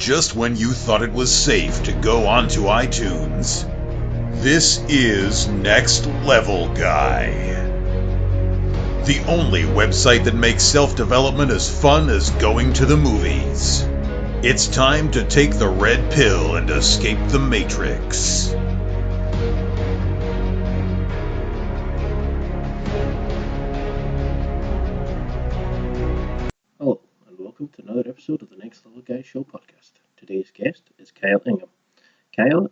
just when you thought it was safe to go onto iTunes. This is Next Level Guy, the only website that makes self-development as fun as going to the movies. It's time to take the red pill and escape the Matrix. Hello, and welcome to another episode of the Next Level Guy Show podcast. Today's guest is Kyle Ingham. Kyle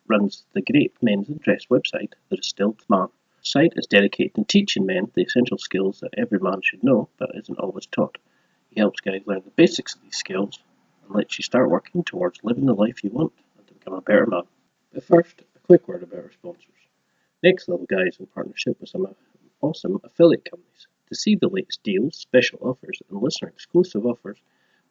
runs the great men's interest website, The Distilled Man. The site is dedicated to teaching men the essential skills that every man should know but isn't always taught. He helps guys learn the basics of these skills and lets you start working towards living the life you want and to become a better man. But first, a quick word about our sponsors. Next Level Guy is in partnership with some awesome affiliate companies. To see the latest deals, special offers, and listener-exclusive offers,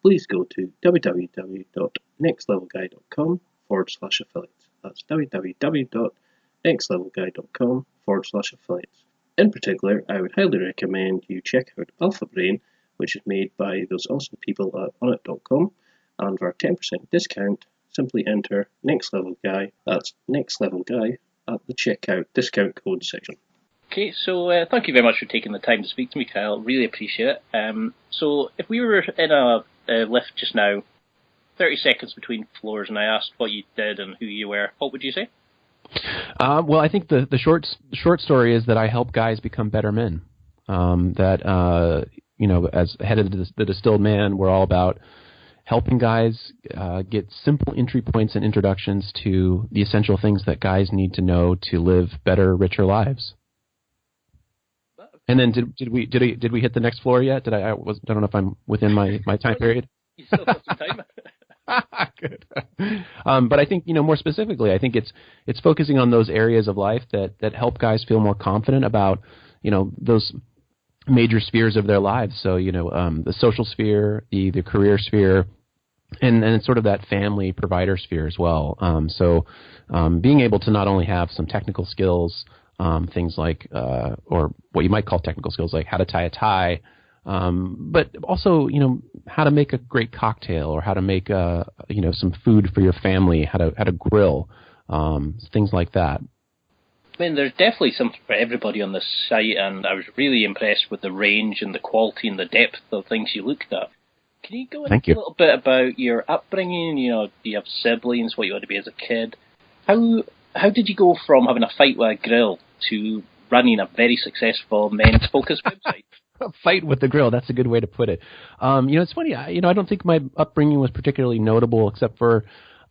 please go to www.nextlevelguy.com/affiliates. That's www.nextlevelguy.com/affiliates. In particular, I would highly recommend you check out Alpha Brain, which is made by those awesome people at onit.com, and for a 10% discount, simply enter NextLevelGuy, that's NextLevelGuy, at the checkout discount code section. Okay, so thank you very much for taking the time to speak to me, Kyle. Really appreciate it. So if we were in a lift just now, 30 seconds between floors, and I asked what you did and who you were, what would you say? Well, I think the short story is that I help guys become better men. As head of the Distilled Man, we're all about helping guys get simple entry points and introductions to the essential things that guys need to know to live better, richer lives. And then did we hit the next floor yet? I don't know if I'm within my time period. You still got some time. Good. But I think, more specifically, I think it's focusing on those areas of life that help guys feel more confident about, those major spheres of their lives. So, the social sphere, the career sphere, and sort of that family provider sphere as well. Being able to not only have some technical skills, things like, or what you might call technical skills, like how to tie a tie, but also, how to make a great cocktail, or how to make, some food for your family, how to grill, things like that. I mean, there's definitely something for everybody on this site, and I was really impressed with the range and the quality and the depth of things you looked at. Can you go into a little bit about your upbringing? Do you have siblings, what you want to be as a kid? How did you go from having a fight with a grill to running a very successful men's focused website? A fight with the grill, that's a good way to put it. It's funny, I don't think my upbringing was particularly notable, except for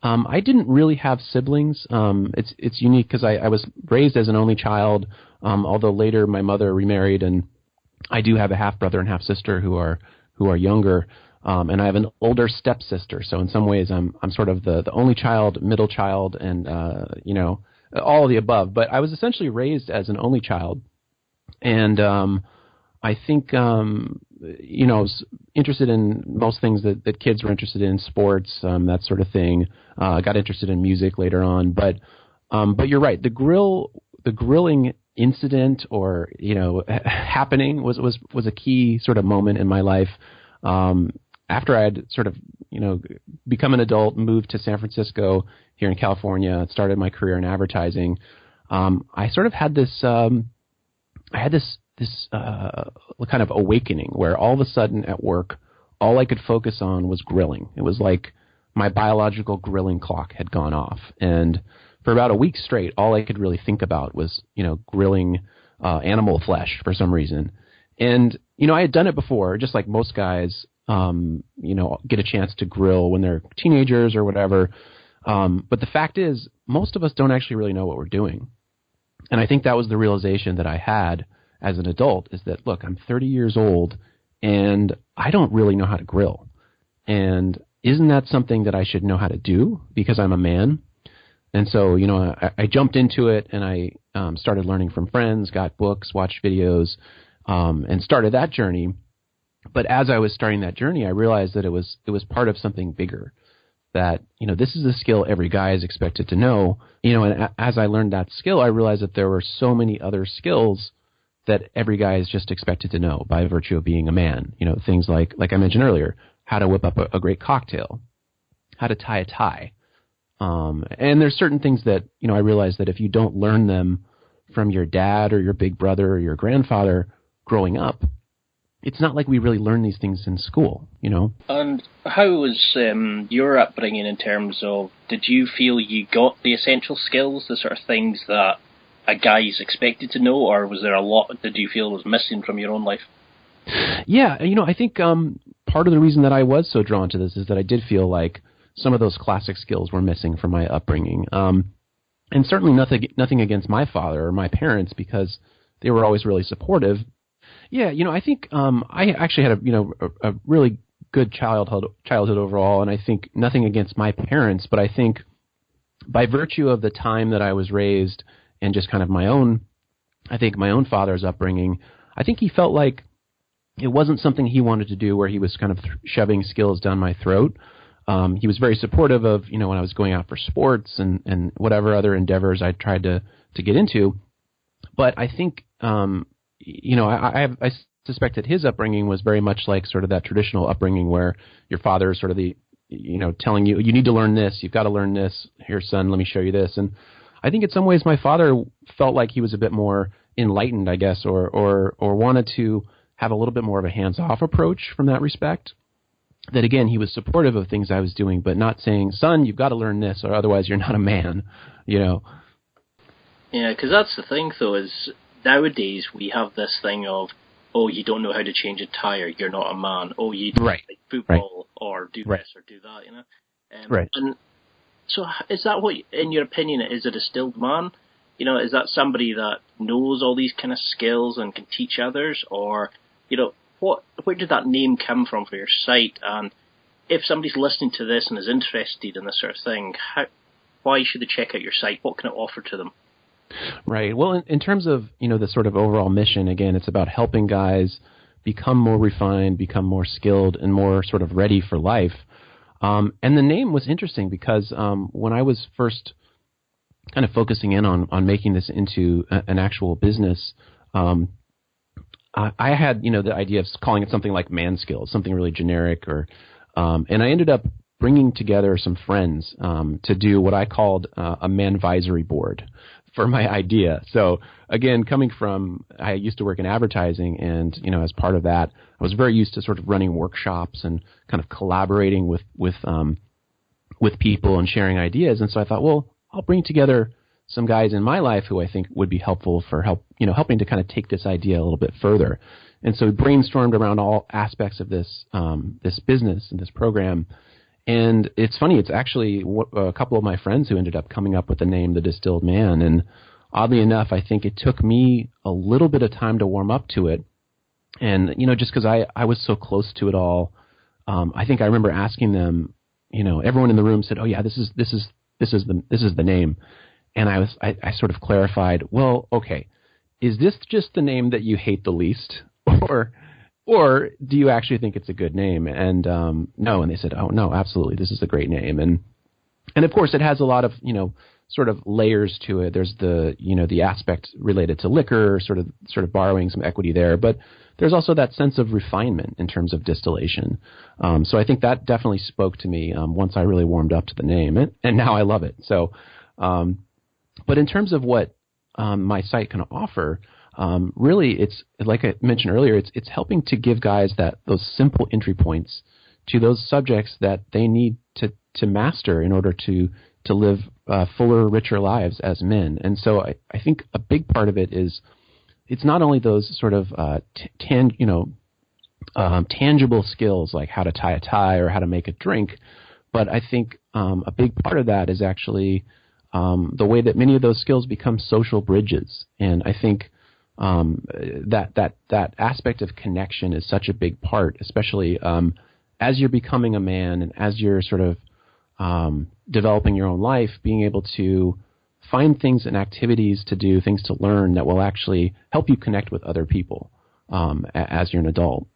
I didn't really have siblings. It's unique because I was raised as an only child, although later my mother remarried, and I do have a half-brother and half-sister who are younger, and I have an older stepsister. So in some ways I'm sort of the only child, middle child, and all of the above. But I was essentially raised as an only child, and I think, was interested in most things that kids were interested in, sports, that sort of thing. Got interested in music later on, but you're right. The grilling incident or, happening was a key sort of moment in my life. After I had sort of, become an adult, moved to San Francisco here in California, started my career in advertising. I sort of had this kind of awakening where all of a sudden at work, all I could focus on was grilling. It was like my biological grilling clock had gone off. And for about a week straight, all I could really think about was, grilling animal flesh for some reason. And, I had done it before, just like most guys, get a chance to grill when they're teenagers or whatever. But the fact is, most of us don't actually really know what we're doing. And I think that was the realization that I had as an adult, is that, look, I'm 30 years old and I don't really know how to grill. And isn't that something that I should know how to do because I'm a man? And so, I jumped into it, and I started learning from friends, got books, watched videos, and started that journey. But as I was starting that journey, I realized that it was part of something bigger, that, this is a skill every guy is expected to know. And as I learned that skill, I realized that there were so many other skills that every guy is just expected to know by virtue of being a man. Things like I mentioned earlier, how to whip up a great cocktail, how to tie a tie. And there's certain things that, I realized that if you don't learn them from your dad or your big brother or your grandfather growing up, it's not like we really learn these things in school, And how was your upbringing in terms of, did you feel you got the essential skills, the sort of things that a guy is expected to know, or was there a lot that you feel was missing from your own life? Yeah, I think part of the reason that I was so drawn to this is that I did feel like some of those classic skills were missing from my upbringing. And certainly nothing against my father or my parents, because they were always really supportive. Yeah, I think I actually had a really good childhood overall, and I think nothing against my parents, but I think by virtue of the time that I was raised and just kind of my own father's upbringing, I think he felt like it wasn't something he wanted to do where he was kind of shoving skills down my throat. He was very supportive of, when I was going out for sports and whatever other endeavors I tried to get into. But I think, I suspect that his upbringing was very much like sort of that traditional upbringing where your father is sort of the, telling you, you need to learn this, you've got to learn this, here, son, let me show you this. And I think in some ways my father felt like he was a bit more enlightened, I guess, or wanted to have a little bit more of a hands-off approach from that respect. That, again, he was supportive of things I was doing, but not saying, son, you've got to learn this, or otherwise you're not a man, Yeah, because that's the thing, though, is nowadays we have this thing of, oh, you don't know how to change a tire, you're not a man. Oh, you don't right. like football, or do this or do that, Right. And so is that what, in your opinion, is a distilled man? Is that somebody that knows all these kind of skills and can teach others? Or, where did that name come from for your site? And if somebody's listening to this and is interested in this sort of thing, why should they check out your site? What can it offer to them? Right. Well, in terms of, the sort of overall mission, again, it's about helping guys become more refined, become more skilled, and more sort of ready for life. And the name was interesting because when I was first kind of focusing in on making this into an actual business, I had, the idea of calling it something like Man Skills, something really generic, and I ended up bringing together some friends to do what I called a manvisory board for my idea. So again, coming from, I used to work in advertising, and as part of that, I was very used to sort of running workshops and kind of collaborating with people and sharing ideas. And so I thought, well, I'll bring together some guys in my life who I think would be helpful for helping to kind of take this idea a little bit further. And so we brainstormed around all aspects of this business and this program. And it's funny, it's actually a couple of my friends who ended up coming up with the name The Distilled Man. And oddly enough, I think it took me a little bit of time to warm up to it. And, just because I was so close to it all, I think I remember asking them, everyone in the room said, oh yeah, this is the name. And I sort of clarified, well, okay, is this just the name that you hate the least? Or do you actually think it's a good name? And no, and they said, oh no, absolutely, this is a great name. And of course it has a lot of, sort of layers to it. There's the aspect related to liquor, sort of borrowing some equity there, but there's also that sense of refinement in terms of distillation. So I think that definitely spoke to me once I really warmed up to the name, and now I love it. So, but in terms of what my site can offer, really, it's like I mentioned earlier. It's helping to give guys those simple entry points to those subjects that they need to master in order to live fuller, richer lives as men. And so I think a big part of it is it's not only those sort of tangible skills like how to tie a tie or how to make a drink, but I think a big part of that is actually the way that many of those skills become social bridges. And I think that aspect of connection is such a big part, especially as you're becoming a man and as you're sort of developing your own life, being able to find things and activities to do, things to learn that will actually help you connect with other people as you're an adult.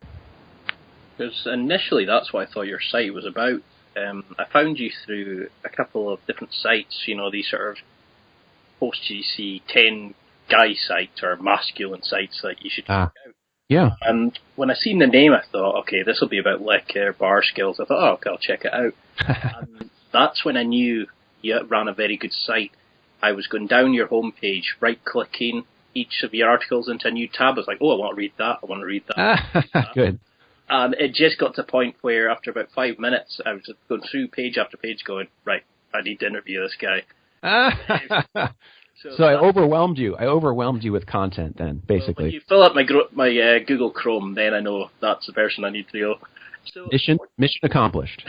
Because initially that's what I thought your site was about. I found you through a couple of different sites, these sort of post-GC 10 guy sites or masculine sites that you should check out. Yeah. And when I seen the name, I thought, okay, this will be about liquor, bar skills. I thought, oh, okay, I'll check it out. And that's when I knew you ran a very good site. I was going down your homepage, right-clicking each of your articles into a new tab. I was like, oh, I want to read that. I want to read that. Good. And it just got to a point where after about 5 minutes, I was going through page after page going, right, I need to interview this guy. So I overwhelmed you. I overwhelmed you with content then, basically. Well, when you fill up my Google Chrome, then I know that's the person I need to go. So, mission accomplished.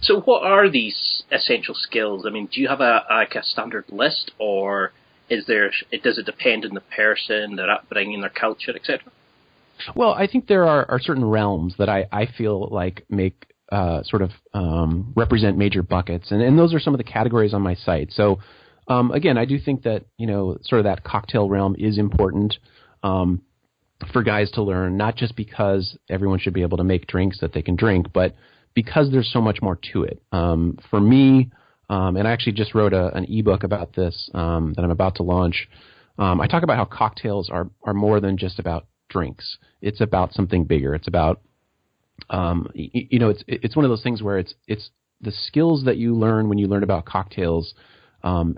So what are these essential skills? I mean, do you have a standard list, or does it depend on the person, their upbringing, their culture, etc.? Well, I think there are certain realms that I feel like make represent major buckets, and those are some of the categories on my site. So again, I do think that sort of that cocktail realm is important for guys to learn, not just because everyone should be able to make drinks that they can drink, but because there's so much more to it. For me, and I actually just wrote an ebook about this that I'm about to launch. I talk about how cocktails are more than just about drinks. It's about something bigger. It's about it's one of those things where it's the skills that you learn when you learn about cocktails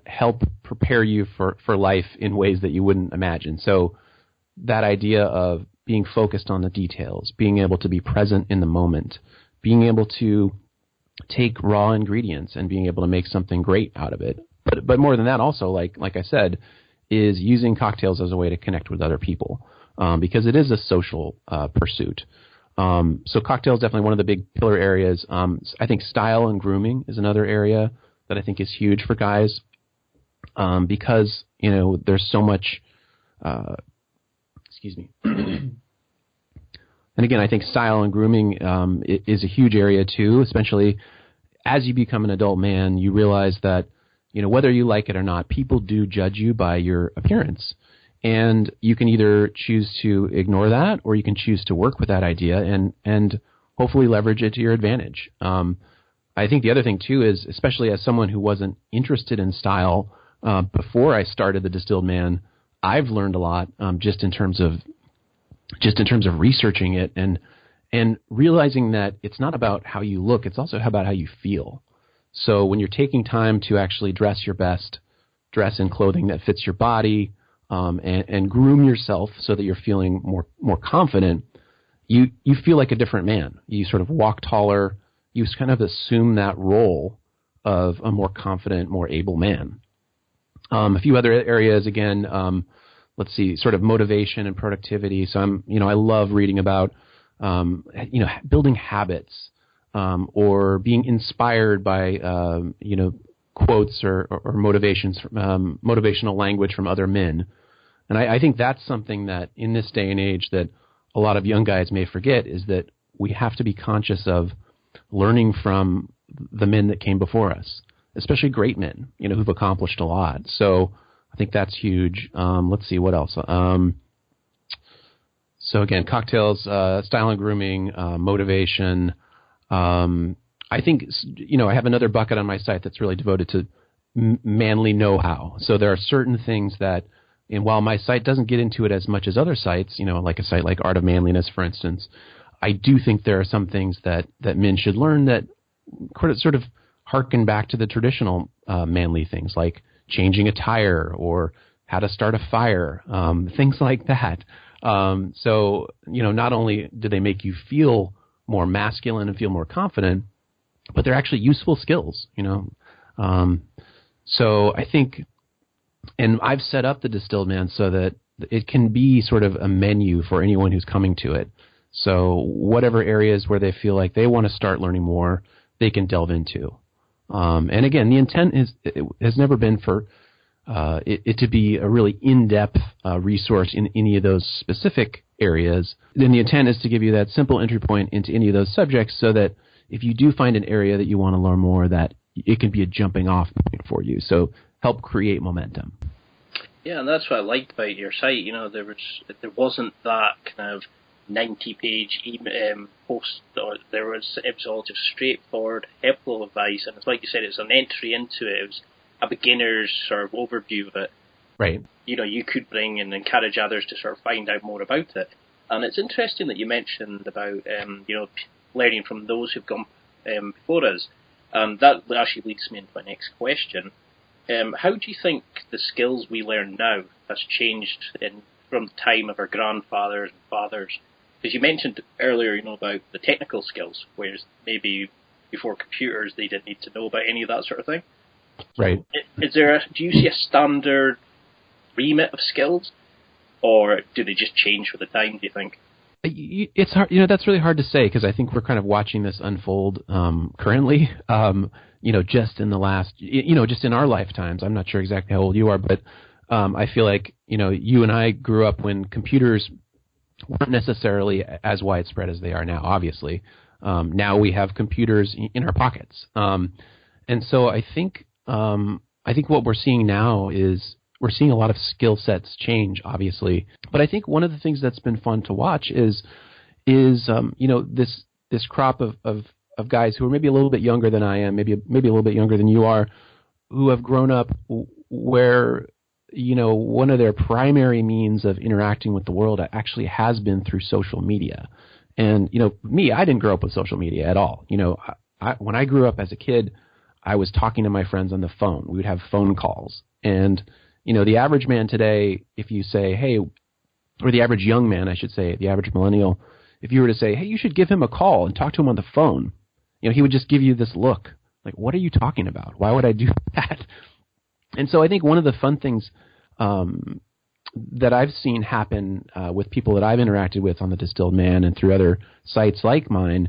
help prepare you for life in ways that you wouldn't imagine. So that idea of being focused on the details, being able to be present in the moment, being able to take raw ingredients and being able to make something great out of it. But more than that, also, like I said, is using cocktails as a way to connect with other people because it is a social pursuit. So cocktails definitely one of the big pillar areas. I think style and grooming is another area that I think is huge for guys because there's so much. Excuse me. And again, I think style and grooming is a huge area too, especially as you become an adult man. You realize that whether you like it or not, people do judge you by your appearance. And you can either choose to ignore that or you can choose to work with that idea and hopefully leverage it to your advantage. I think the other thing, too, is especially as someone who wasn't interested in style before I started The Distilled Man, I've learned a lot just in terms of researching it and realizing that it's not about how you look, it's also about how you feel. So when you're taking time to actually dress your best, dress in clothing that fits your body, and groom yourself so that you're feeling more confident, you feel like a different man. You sort of walk taller. You kind of assume that role of a more confident, more able man. A few other areas, again, let's see, sort of motivation and productivity. So I love reading about, building habits, or being inspired by, quotes or motivations, motivational language from other men. And I think that's something that in this day and age that a lot of young guys may forget is that we have to be conscious of learning from the men that came before us, especially great men, who've accomplished a lot. So I think that's huge. Let's see, what else? So again, cocktails, style and grooming, motivation. I think, I have another bucket on my site that's really devoted to manly know-how. So there are certain things that, and while my site doesn't get into it as much as other sites, like a site like Art of Manliness, for instance, I do think there are some things that men should learn that sort of harken back to the traditional manly things, like changing a tire or how to start a fire, things like that. So, not only do they make you feel more masculine and feel more confident, but they're actually useful skills, So I think, and I've set up the Distilled Man so that it can be sort of a menu for anyone who's coming to it. So whatever areas where they feel like they want to start learning more, they can delve into. And again, the intent has never been for it to be a really in-depth resource in any of those specific areas. Then the intent is to give you that simple entry point into any of those subjects so that if you do find an area that you want to learn more, that it can be a jumping off point for you. So help create momentum. Yeah, and that's what I liked about your site. There wasn't that kind of 90-page post. It was all just straightforward, helpful advice, and it's like you said, it's an entry into it. It was a beginner's sort of overview of it. Right. You could bring and encourage others to sort of find out more about it. And it's interesting that you mentioned about, learning from those who've gone before us. That actually leads me into my next question. How do you think the skills we learn now has changed from the time of our grandfathers and fathers? Because you mentioned earlier, about the technical skills, whereas maybe before computers they didn't need to know about any of that sort of thing. Right. So, do you see a standard remit of skills, or do they just change with the time, do you think? It's hard, that's really hard to say, because I think we're kind of watching this unfold currently, just in the last, just in our lifetimes. I'm not sure exactly how old you are, but I feel like, you and I grew up when computers weren't necessarily as widespread as they are now, obviously. Now we have computers in our pockets. And so I think what we're seeing now is we're seeing a lot of skill sets change, obviously. But I think one of the things that's been fun to watch is this crop of guys who are maybe a little bit younger than I am, maybe a little bit younger than you are, who have grown up where one of their primary means of interacting with the world actually has been through social media. And me, I didn't grow up with social media at all. When I grew up as a kid, I was talking to my friends on the phone. We would have phone calls, and the average man today, if you say, hey, or the average young man, I should say, the average millennial, if you were to say, hey, you should give him a call and talk to him on the phone, he would just give you this look like, what are you talking about? Why would I do that? And so I think one of the fun things that I've seen happen with people that I've interacted with on the Distilled Man and through other sites like mine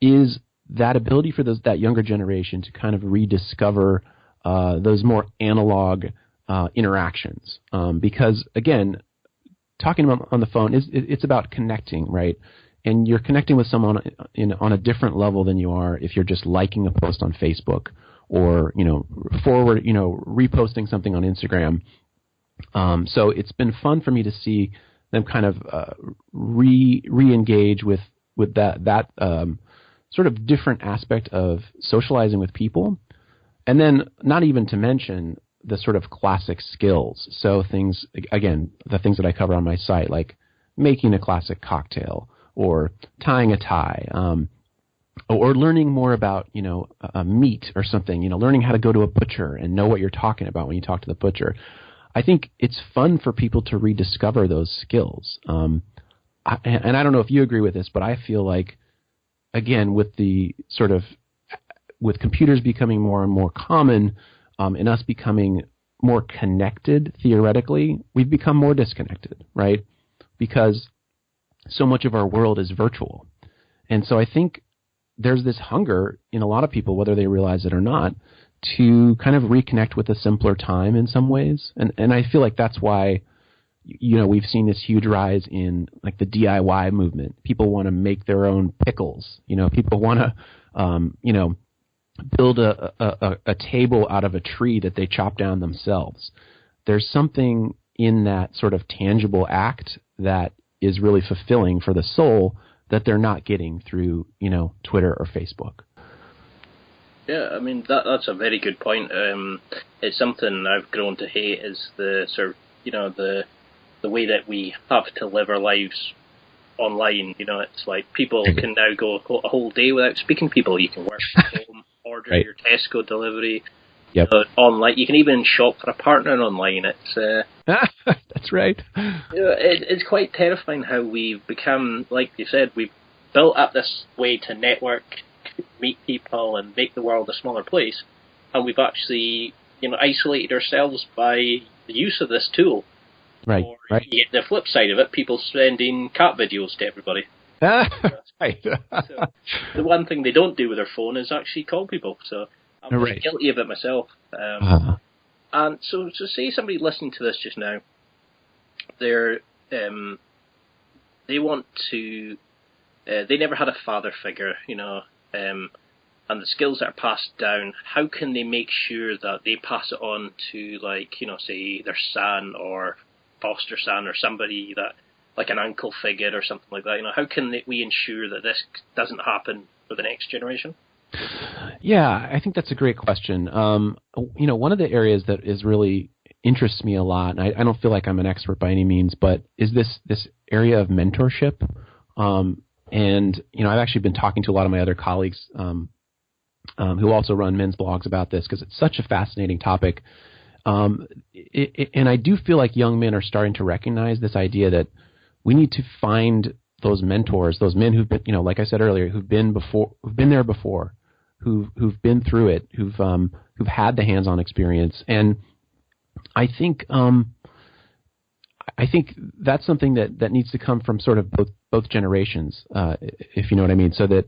is that ability for that younger generation to kind of rediscover those more analog interactions, because again, talking on the phone it's about connecting, right? And you're connecting with someone on a different level than you are if you're just liking a post on Facebook or reposting something on Instagram. So it's been fun for me to see them kind of re-engage with that sort of different aspect of socializing with people, and then not even to mention the sort of classic skills. So things, again, the things that I cover on my site, like making a classic cocktail or tying a tie, or learning more about, meat or something, learning how to go to a butcher and know what you're talking about when you talk to the butcher. I think it's fun for people to rediscover those skills. And I don't know if you agree with this, but I feel like, again, with computers becoming more and more common, and us becoming more connected theoretically, we've become more disconnected, right? Because so much of our world is virtual. And so I think there's this hunger in a lot of people, whether they realize it or not, to kind of reconnect with a simpler time in some ways. And I feel like that's why, we've seen this huge rise in like the DIY movement. People want to make their own pickles. People want to, build a table out of a tree that they chop down themselves. There's something in that sort of tangible act that is really fulfilling for the soul that they're not getting through, Twitter or Facebook. Yeah, I mean, that's a very good point. It's something I've grown to hate, is the sort of, the way that we have to live our lives online. It's like people can now go a whole day without speaking to people. You can work from home, order your Tesco delivery online. You can even shop for a partner online. It's that's right. It's quite terrifying how we've become, like you said, we've built up this way to network, meet people, and make the world a smaller place, and we've actually, isolated ourselves by the use of this tool. Right. Or right. You get the flip side of it, people sending cat videos to everybody. Right. So the one thing they don't do with their phone is actually call people. So I'm really guilty of it myself. And so say somebody listening to this just now, they want to, they never had a father figure, and the skills that are passed down, how can they make sure that they pass it on to, say their son or foster son or somebody that, like an uncle figure or something like that? How can we ensure that this doesn't happen for the next generation? Yeah, I think that's a great question. One of the areas that is really interests me a lot, and I don't feel like I'm an expert by any means, but is this area of mentorship. And, I've actually been talking to a lot of my other colleagues who also run men's blogs about this because it's such a fascinating topic. And I do feel like young men are starting to recognize this idea that we need to find those mentors, those men who've been, like I said earlier, who've been there before, who've been through it, who've had the hands-on experience. And I think that's something that needs to come from sort of both generations, if you know what I mean. So that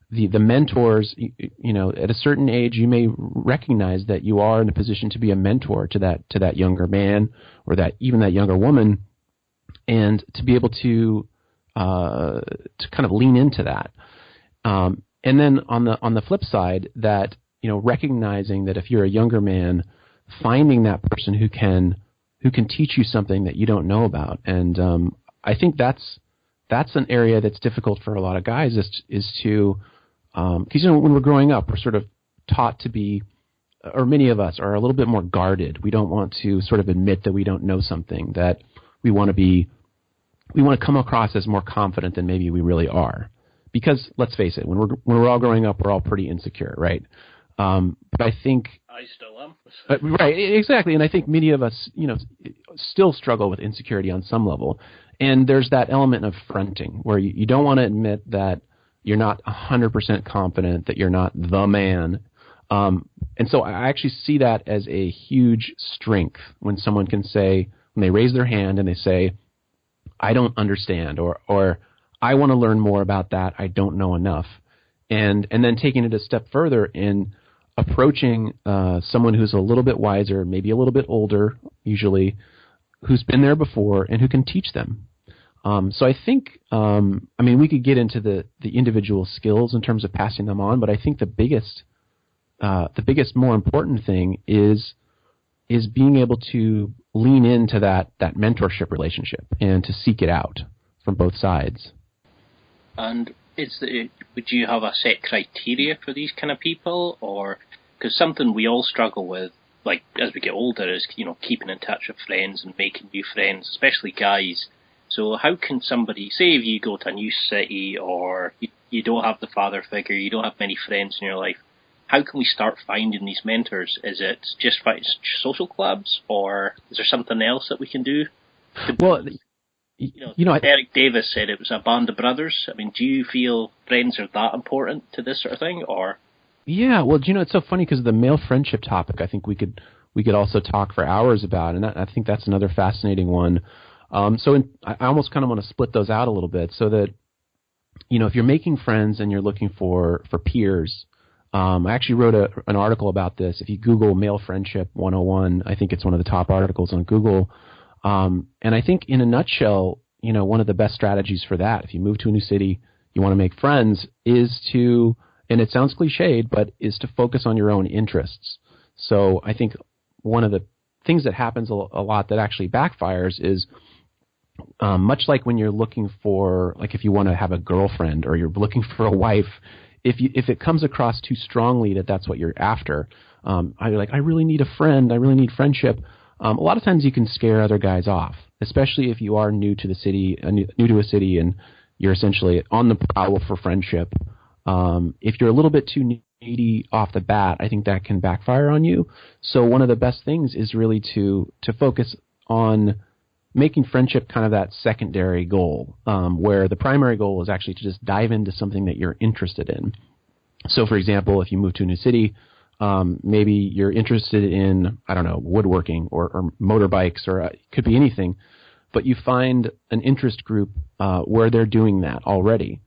the mentors, at a certain age, you may recognize that you are in a position to be a mentor to that younger man or that younger woman, and to be able to kind of lean into that. And then on the flip side, that recognizing that if you're a younger man, finding that person who can teach you something that you don't know about. And I think that's an area that's difficult for a lot of guys is to because when we're growing up, we're sort of taught to be, or many of us are a little bit more guarded. We don't want to sort of admit that we don't know something, that we want to come across as more confident than maybe we really are. Because let's face it, when we're all growing up, we're all pretty insecure, right? But I think I still am. Right, exactly. And I think many of us, still struggle with insecurity on some level. And there's that element of fronting where you don't want to admit that you're not 100% confident, that you're not the man. And so I actually see that as a huge strength when someone can say, when they raise their hand and they say, I don't understand, or I want to learn more about that, I don't know enough. And then taking it a step further in approaching someone who's a little bit wiser, maybe a little bit older, usually, who's been there before and who can teach them. So I think, we could get into the individual skills in terms of passing them on, but I think the biggest, more important thing is being able to lean into that mentorship relationship and to seek it out from both sides. And would you have a set criteria for these kind of people, or because something we all struggle with, like as we get older, is keeping in touch with friends and making new friends, especially guys. So how can somebody, say if you go to a new city or you don't have the father figure, you don't have many friends in your life, how can we start finding these mentors? Is it just social clubs, or is there something else that we can do? Well, Eric Davis said it was a band of brothers. Do you feel friends are that important to this sort of thing, or? Yeah, well, it's so funny because the male friendship topic, I think we could also talk for hours about, and I think that's another fascinating one. I almost kind of want to split those out a little bit so that, if you're making friends and you're looking for peers, I actually wrote an article about this. If you Google Male Friendship 101, I think it's one of the top articles on Google. And I think in a nutshell, one of the best strategies for that, if you move to a new city, you want to make friends, is to, and it sounds cliched, but is to focus on your own interests. So I think one of the things that happens a lot that actually backfires is much like when you're looking for, like if you want to have a girlfriend or you're looking for a wife, if it comes across too strongly that that's what you're after, you're like, I really need a friend, I really need friendship. A lot of times you can scare other guys off, especially if you are new to the city, new to a city, and you're essentially on the prowl for friendship. If you're a little bit too needy off the bat, I think that can backfire on you. So one of the best things is really to focus on making friendship kind of that secondary goal, where the primary goal is actually to just dive into something that you're interested in. So, for example, if you move to a new city, maybe you're interested in, I don't know, woodworking or motorbikes, or it could be anything, but you find an interest group where they're doing that already.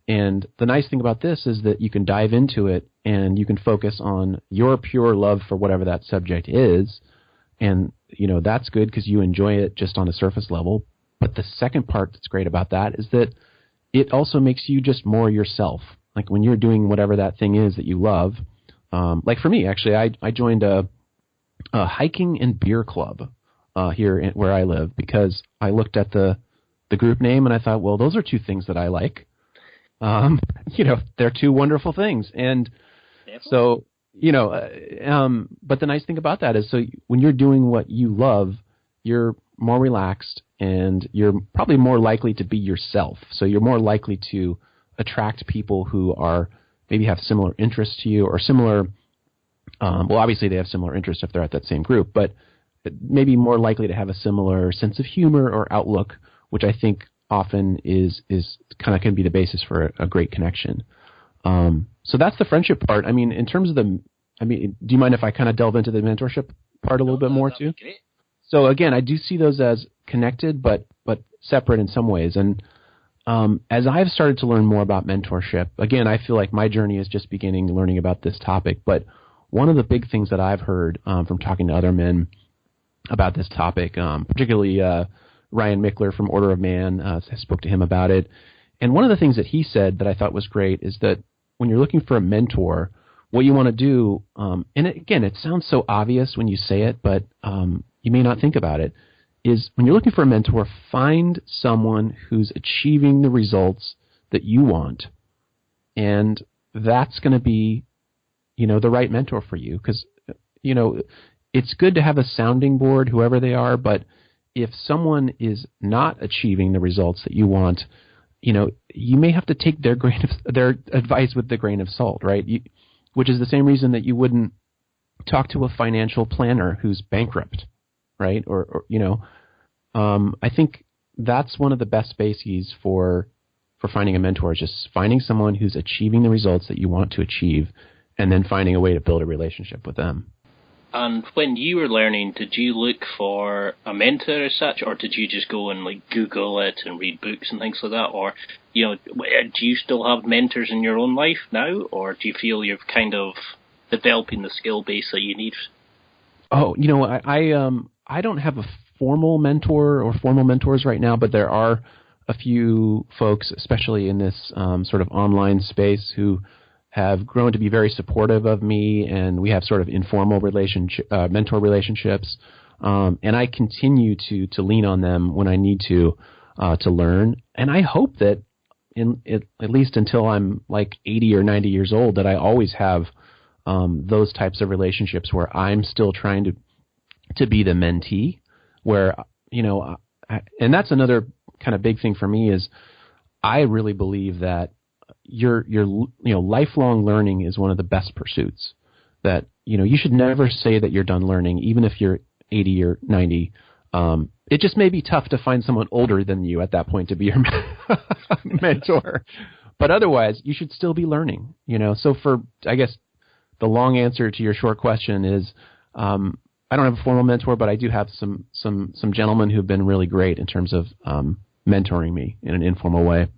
And the nice thing about this is that you can dive into it and you can focus on your pure love for whatever that subject is. And, that's good because you enjoy it just on a surface level. But the second part that's great about that is that it also makes you just more yourself. Like when you're doing whatever that thing is that you love. Like for me, actually, I joined a hiking and beer club here where I live because I looked at the group name and I thought, well, those are two things that I like. They're two wonderful things. And so But the nice thing about that is, so when you're doing what you love, you're more relaxed and you're probably more likely to be yourself. So you're more likely to attract people who are maybe have similar interests to you or similar. Well, obviously they have similar interests if they're at that same group, but maybe more likely to have a similar sense of humor or outlook, which I think often is kind of can be the basis for a great connection. So that's the friendship part. I mean, in terms of do you mind if I kind of delve into the mentorship part a little bit more too? Great. So again, I do see those as connected, but separate in some ways. And as I've started to learn more about mentorship, again, I feel like my journey is just beginning learning about this topic. But one of the big things that I've heard from talking to other men about this topic, particularly Ryan Mickler from Order of Man, I spoke to him about it. And one of the things that he said that I thought was great is that when you're looking for a mentor, what you want to do, and again, it sounds so obvious when you say it, but you may not think about it, is when you're looking for a mentor, find someone who's achieving the results that you want. And that's going to be, the right mentor for you. Because, it's good to have a sounding board, whoever they are, but if someone is not achieving the results that you want, you may have to take their advice with the grain of salt, right? Which is the same reason that you wouldn't talk to a financial planner who's bankrupt, right? Or I think that's one of the best bases for finding a mentor, is just finding someone who's achieving the results that you want to achieve, and then finding a way to build a relationship with them. And when you were learning, did you look for a mentor as such, or did you just go and Google it and read books and things like that? Or, do you still have mentors in your own life now, or do you feel you're kind of developing the skill base that you need? Oh, I don't have a formal mentor or formal mentors right now, but there are a few folks, especially in this sort of online space, who have grown to be very supportive of me, and we have sort of informal mentor relationships. And I continue to lean on them when I need to learn. And I hope that at least until I'm 80 or 90 years old, that I always have those types of relationships where I'm still trying to be the mentee, where, and that's another kind of big thing for me, is I really believe that your lifelong learning is one of the best pursuits. That you should never say that you're done learning, even if you're 80 or 90. It just may be tough to find someone older than you at that point to be your mentor, but otherwise you should still be learning. So I guess the long answer to your short question is, I don't have a formal mentor, but I do have some gentlemen who've been really great in terms of mentoring me in an informal way.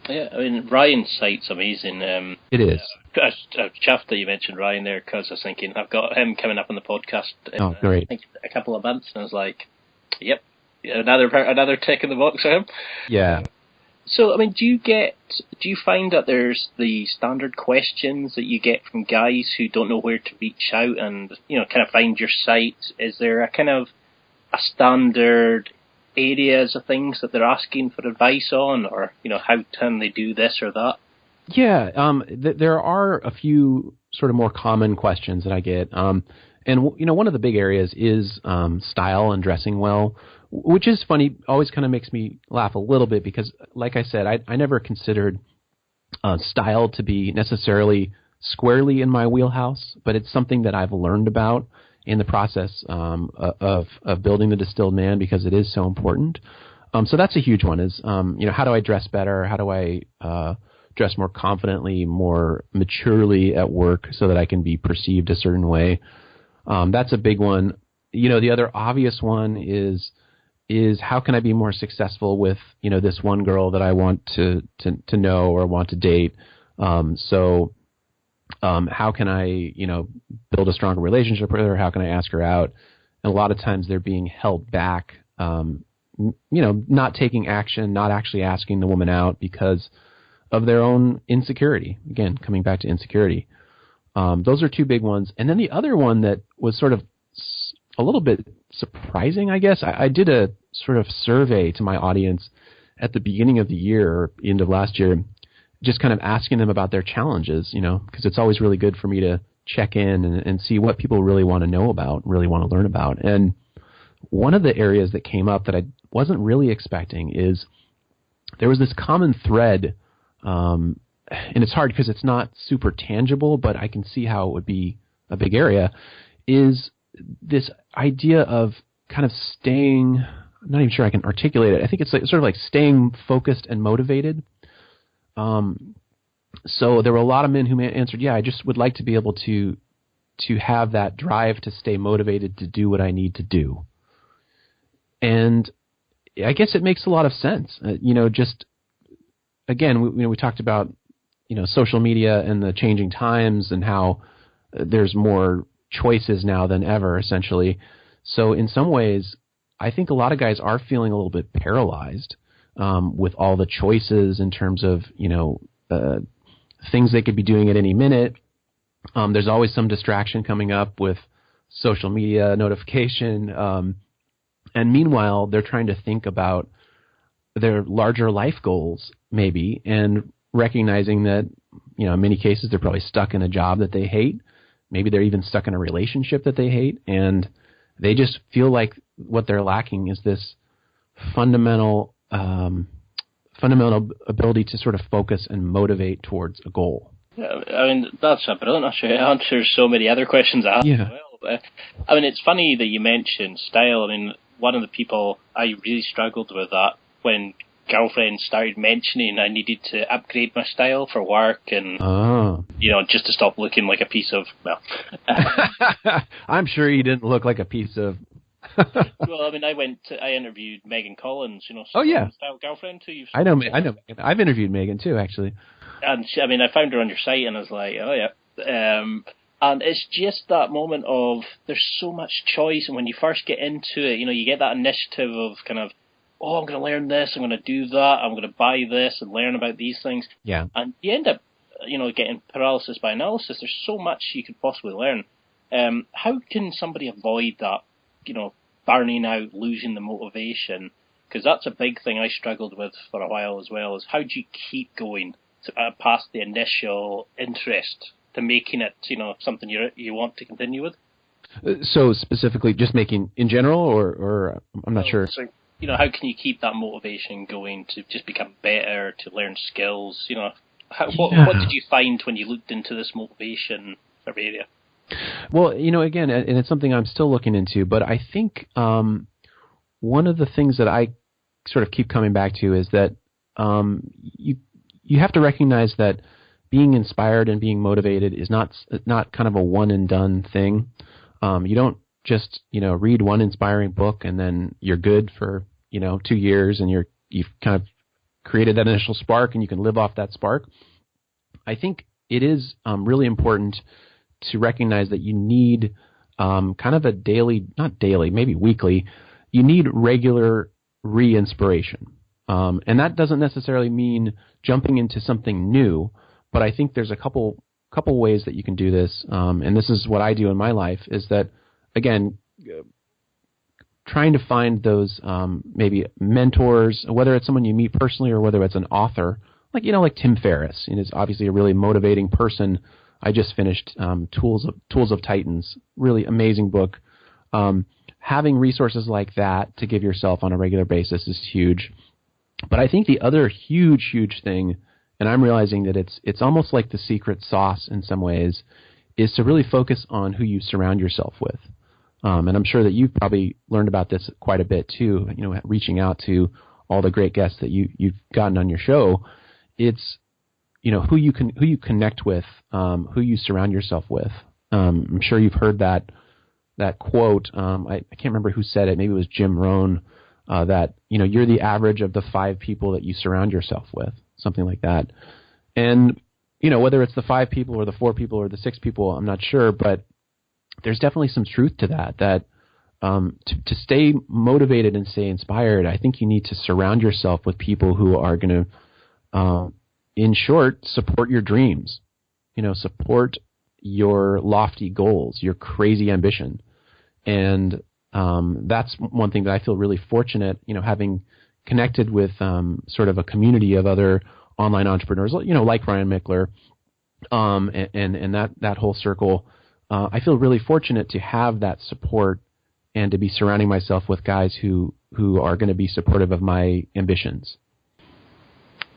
Yeah, Ryan's site's amazing. It is. I'm chuffed that you mentioned Ryan there, because I was thinking I've got him coming up on the podcast in great. I think a couple of months, and I was like, yep, another tick in the box for him. Yeah. So, do you find that there's the standard questions that you get from guys who don't know where to reach out and, kind of find your site? Is there a kind of a standard areas of things that they're asking for advice on, or, how can they do this or that? Yeah, there are a few sort of more common questions that I get. And, one of the big areas is style and dressing well, which is funny, always kind of makes me laugh a little bit, because like I said, I never considered style to be necessarily squarely in my wheelhouse, but it's something that I've learned about in the process of building the Distilled Man, because it is so important. So that's a huge one, is, how do I dress better? How do I dress more confidently, more maturely at work, so that I can be perceived a certain way? That's a big one. The other obvious one is how can I be more successful with, this one girl that I want to know or want to date? How can I, build a stronger relationship with her? How can I ask her out? And a lot of times they're being held back, not taking action, not actually asking the woman out because of their own insecurity. Again, coming back to insecurity. Those are two big ones. And then the other one that was sort of a little bit surprising, I guess, I did a sort of survey to my audience at the beginning of the year, or end of last year, just kind of asking them about their challenges, because it's always really good for me to check in and see what people really want to know about, really want to learn about. And one of the areas that came up that I wasn't really expecting is there was this common thread, and it's hard because it's not super tangible, but I can see how it would be a big area, is this idea of kind of staying, I'm not even sure I can articulate it. I think it's like, sort of like staying focused and motivated. So there were a lot of men who answered, yeah, I just would like to be able to have that drive to stay motivated to do what I need to do. And I guess it makes a lot of sense. Just again, we talked about, social media and the changing times and how there's more choices now than ever, essentially. So in some ways, I think a lot of guys are feeling a little bit paralyzed with all the choices in terms of, things they could be doing at any minute. There's always some distraction coming up with social media notification. And meanwhile, they're trying to think about their larger life goals, maybe, and recognizing that, in many cases, they're probably stuck in a job that they hate. Maybe they're even stuck in a relationship that they hate. And they just feel like what they're lacking is this fundamental ability to sort of focus and motivate towards a goal. Yeah, I mean, that's a brilliant answer. So many other questions I have as well. But, I mean, it's funny that you mentioned style. I mean, one of the people I really struggled with that when girlfriends started mentioning I needed to upgrade my style for work and, just to stop looking like a piece of, I'm sure you didn't look like a piece of... Well, I mean, I interviewed Megan Collins, style girlfriend too. I know Megan. I've interviewed Megan too, actually. And I found her on your site and I was like, oh yeah. And it's just that moment of there's so much choice, and when you first get into it, you get that initiative of kind of, I'm going to learn this, I'm going to do that, I'm going to buy this and learn about these things. Yeah. And you end up, getting paralysis by analysis. There's so much you could possibly learn. How can somebody avoid that, burning out, losing the motivation? Because that's a big thing I struggled with for a while as well, is how do you keep going past the initial interest to making it, something you want to continue with? So specifically just making in general, or I'm not sure. So, how can you keep that motivation going to just become better, to learn skills? What did you find when you looked into this motivation area? Well, again, and it's something I'm still looking into, but I think one of the things that I sort of keep coming back to is that you have to recognize that being inspired and being motivated is not kind of a one and done thing. You don't just read one inspiring book and then you're good for 2 years and you've kind of created that initial spark and you can live off that spark. I think it is really important to recognize that you need kind of a daily, not daily, maybe weekly, you need regular re-inspiration. And that doesn't necessarily mean jumping into something new, but I think there's a couple ways that you can do this. And this is what I do in my life, is that, again, trying to find those maybe mentors, whether it's someone you meet personally or whether it's an author, like Tim Ferriss. He's obviously a really motivating person. I just finished Tools of Titans, really amazing book. Having resources like that to give yourself on a regular basis is huge. But I think the other huge thing, and I'm realizing that it's almost like the secret sauce in some ways, is to really focus on who you surround yourself with. And I'm sure that you've probably learned about this quite a bit too, reaching out to all the great guests that you've gotten on your show. It's, who you connect with, who you surround yourself with. I'm sure you've heard that quote. I can't remember who said it. Maybe it was Jim Rohn, that, you're the average of the 5 people that you surround yourself with, something like that. And, whether it's the 5 people or the 4 people or the 6 people, I'm not sure, but there's definitely some truth to that to stay motivated and stay inspired, I think you need to surround yourself with people who are going to, in short, support your dreams, support your lofty goals, your crazy ambition. And that's one thing that I feel really fortunate, having connected with sort of a community of other online entrepreneurs, like Ryan Mickler, and that whole circle. I feel really fortunate to have that support and to be surrounding myself with guys who are going to be supportive of my ambitions.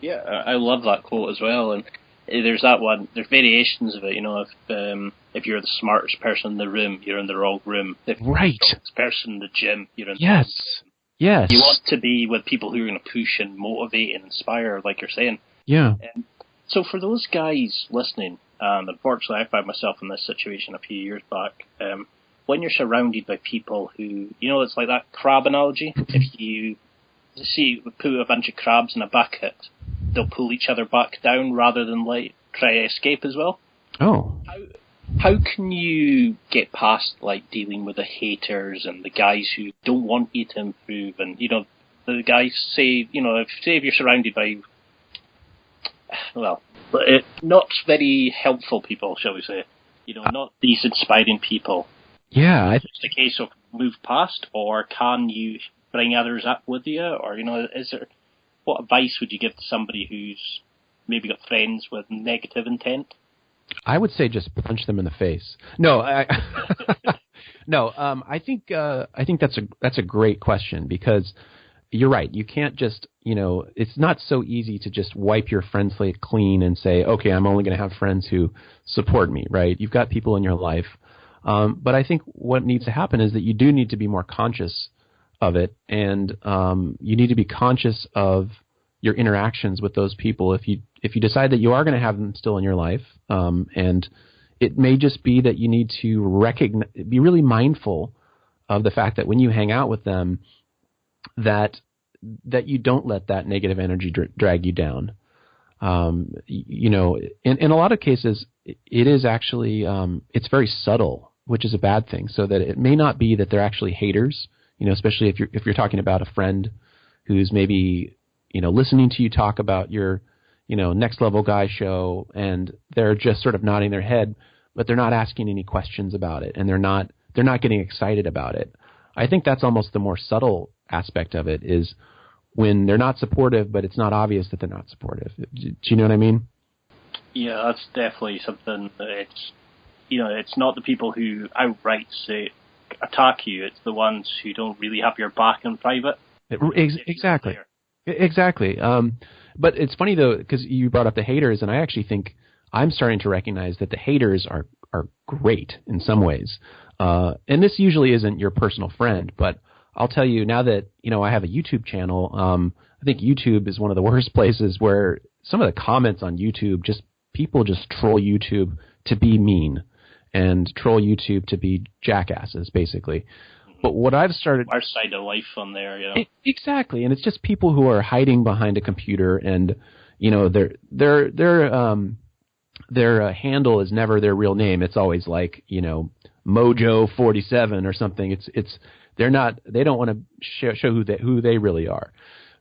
Yeah, I love that quote as well. And there's that one. There's variations of it. If you're the smartest person in the room, you're in the wrong room. If you're right. the strongest person in the gym, you're in the wrong room. Yes. You want to be with people who are going to push and motivate and inspire, like you're saying. Yeah. So for those guys listening, and unfortunately I found myself in this situation a few years back, when you're surrounded by people who, it's like that crab analogy. If you put a bunch of crabs in a bucket, they'll pull each other back down rather than try to escape as well. Oh. How can you get past dealing with the haters and the guys who don't want you to improve, and the guys say if you're surrounded by not very helpful people, shall we say, not these inspiring people. Yeah, it's a case of move past, or can you bring others up with you, or what advice would you give to somebody who's maybe got friends with negative intent? I would say just punch them in the face. No, I think that's a great question, because you're right. You can't just, it's not so easy to just wipe your friend slate clean and say, okay, I'm only going to have friends who support me, right? You've got people in your life. But I think what needs to happen is that you do need to be more conscious of it, and you need to be conscious of your interactions with those people. If you decide that you are going to have them still in your life, and it may just be that you need to be really mindful of the fact that when you hang out with them, that you don't let that negative energy drag you down. In a lot of cases, it is actually it's very subtle, which is a bad thing. So that it may not be that they're actually haters. Especially if you're talking about a friend who's maybe listening to you talk about your Next Level Guy show, and they're just sort of nodding their head, but they're not asking any questions about it, and they're not getting excited about it. I think that's almost the more subtle aspect of it, is when they're not supportive, but it's not obvious that they're not supportive. Do you know what I mean? Yeah, that's definitely something that it's not the people who outright attack you, it's the ones who don't really have your back in private. Exactly. Exactly. But it's funny, though, because you brought up the haters, and I actually think I'm starting to recognize that the haters are great in some ways. And this usually isn't your personal friend, but I'll tell you now that, I have a YouTube channel, I think YouTube is one of the worst places where some of the comments on YouTube, people just troll YouTube to be mean and troll YouTube to be jackasses, basically. But what I've started... Our side of life on there, Exactly, and it's just people who are hiding behind a computer, and, their handle is never their real name. It's always like, Mojo47 or something. They don't want to show who they really are.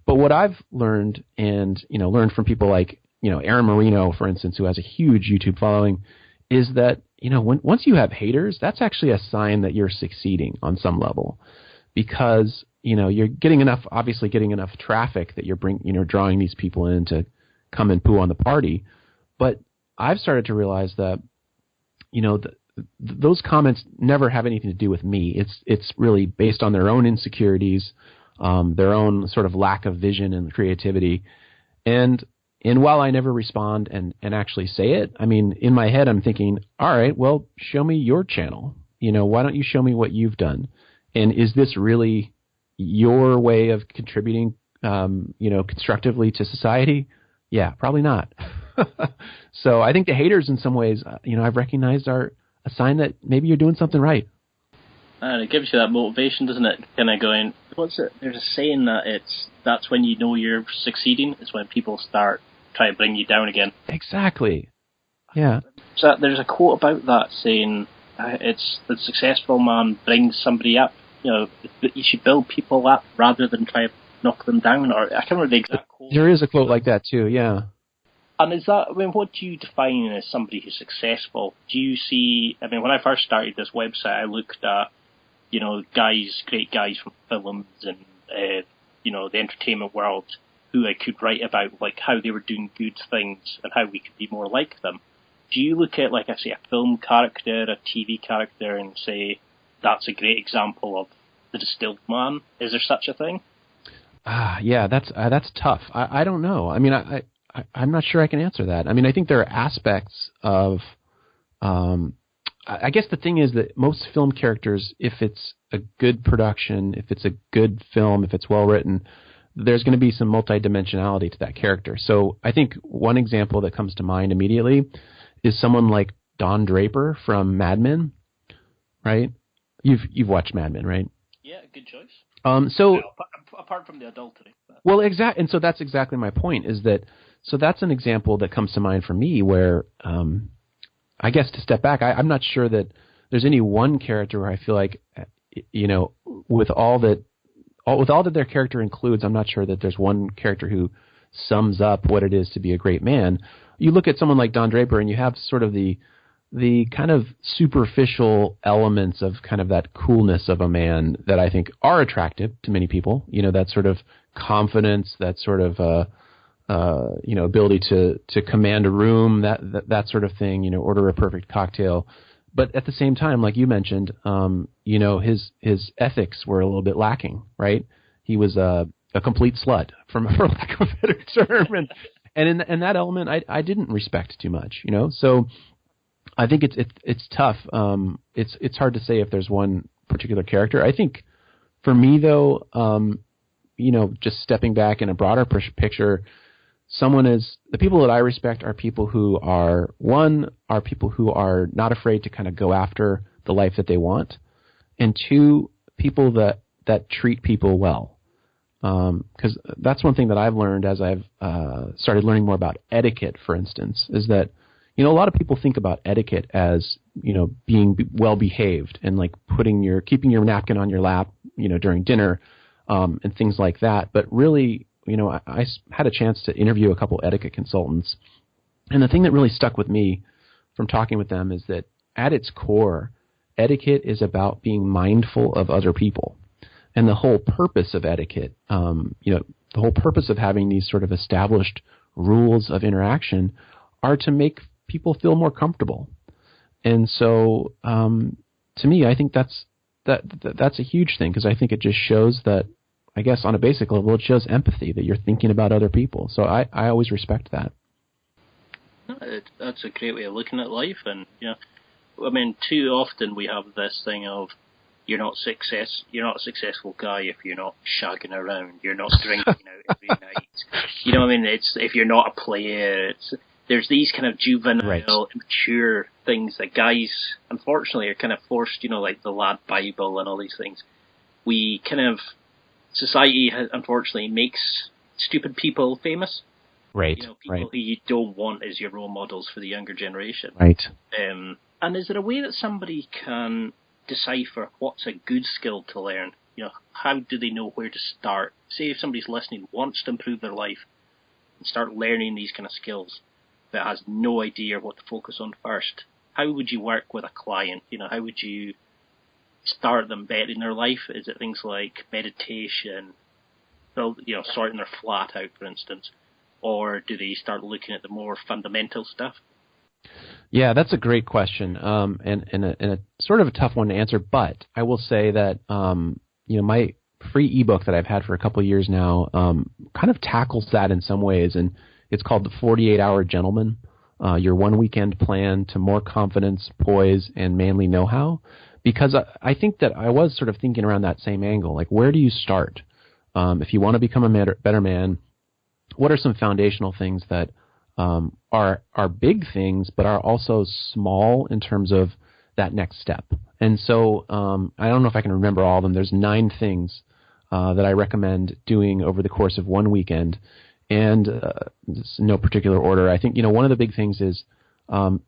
But what I've learned, and learned from people like Aaron Marino, for instance, who has a huge YouTube following, is that once you have haters, that's actually a sign that you're succeeding on some level, because you're getting enough traffic that you're drawing these people in to come and poo on the party. But I've started to realize that those comments never have anything to do with me. It's really based on their own insecurities, their own sort of lack of vision and creativity. And while I never respond and actually say it, I mean, in my head, I'm thinking, all right, well, show me your channel. Why don't you show me what you've done? And is this really your way of contributing, constructively to society? Yeah, probably not. So I think the haters, in some ways, I've recognized are a sign that maybe you're doing something right. And it gives you that motivation, doesn't it? Kind of going, what's it? There's a saying that that's when you know you're succeeding. It's when people start trying to bring you down again. Exactly. Yeah. So there's a quote about that saying, it's the successful man brings somebody up. You should build people up rather than try to knock them down. Or I can't remember the exact quote. There is a quote like that too. Yeah. And is that, what do you define as somebody who's successful? Do you see, when I first started this website, I looked at, great guys from films and, the entertainment world who I could write about, like how they were doing good things and how we could be more like them. do you look at, like I say, a film character, a TV character, and say, that's a great example of the distilled man? Is there such a thing? Yeah, that's tough. I don't know. I mean, I'm not sure I can answer that. I mean, I think there are aspects of, I guess the thing is that most film characters, if it's a good production, if it's a good film, if it's well written, there's going to be some multidimensionality to that character. So I think one example that comes to mind immediately is someone like Don Draper from Mad Men, right? You've watched Mad Men, right? Yeah, good choice. So apart from the adultery. Well, and so that's exactly my point. Is that so? That's an example that comes to mind for me where, I guess to step back, I'm not sure that there's any one character where I feel like, with all that their character includes, I'm not sure that there's one character who sums up what it is to be a great man. You look at someone like Don Draper, and you have sort of the kind of superficial elements of kind of that coolness of a man that I think are attractive to many people. That sort of confidence, that sort of ability to command a room, that sort of thing. Order a perfect cocktail. But at the same time, like you mentioned, his ethics were a little bit lacking, right? He was a complete slut, for lack of a better term, and in that element, I didn't respect too much, So I think it's tough. It's hard to say if there's one particular character. I think for me though, just stepping back in a broader picture, the people that I respect are people who are people who are not afraid to kind of go after the life that they want, and two, people that treat people well. Because that's one thing that I've learned as I've started learning more about etiquette, for instance, is that a lot of people think about etiquette as being well behaved and like keeping your napkin on your lap during dinner and things like that. But really, I had a chance to interview a couple etiquette consultants, and the thing that really stuck with me from talking with them is that at its core, etiquette is about being mindful of other people. And the whole purpose of etiquette, the whole purpose of having these sort of established rules of interaction are to make people feel more comfortable. And so, to me, I think that's a huge thing, because I think it just shows that, I guess on a basic level, it shows empathy, that you're thinking about other people. So I always respect that. That's a great way of looking at life. And, too often we have this thing of, you're not a successful guy if you're not shagging around, you're not drinking out every night. It's if you're not a player. There's these kind of juvenile, right, immature things that guys, unfortunately, are kind of forced, like the lad Bible and all these things. Society, unfortunately, makes stupid people famous. Right. People who you don't want as your role models for the younger generation. Right. And is there a way that somebody can decipher what's a good skill to learn? How do they know where to start? Say if somebody's listening, wants to improve their life and start learning these kind of skills, but has no idea what to focus on first. How would you work with a client? How would you start them bettering their life? Is it things like meditation, sorting their flat out, for instance? Or do they start looking at the more fundamental stuff? Yeah, that's a great question, and a sort of a tough one to answer. But I will say that my free ebook that I've had for a couple of years now kind of tackles that in some ways, and it's called The 48-Hour Gentleman: Your One Weekend Plan to More Confidence, Poise, and Manly Know-How. Because I think that I was sort of thinking around that same angle, like where do you start if you want to become a better man? What are some foundational things that are big things, but are also small in terms of that next step? And so I don't know if I can remember all of them. There's 9 things that I recommend doing over the course of one weekend, and it's in no particular order. I think one of the big things is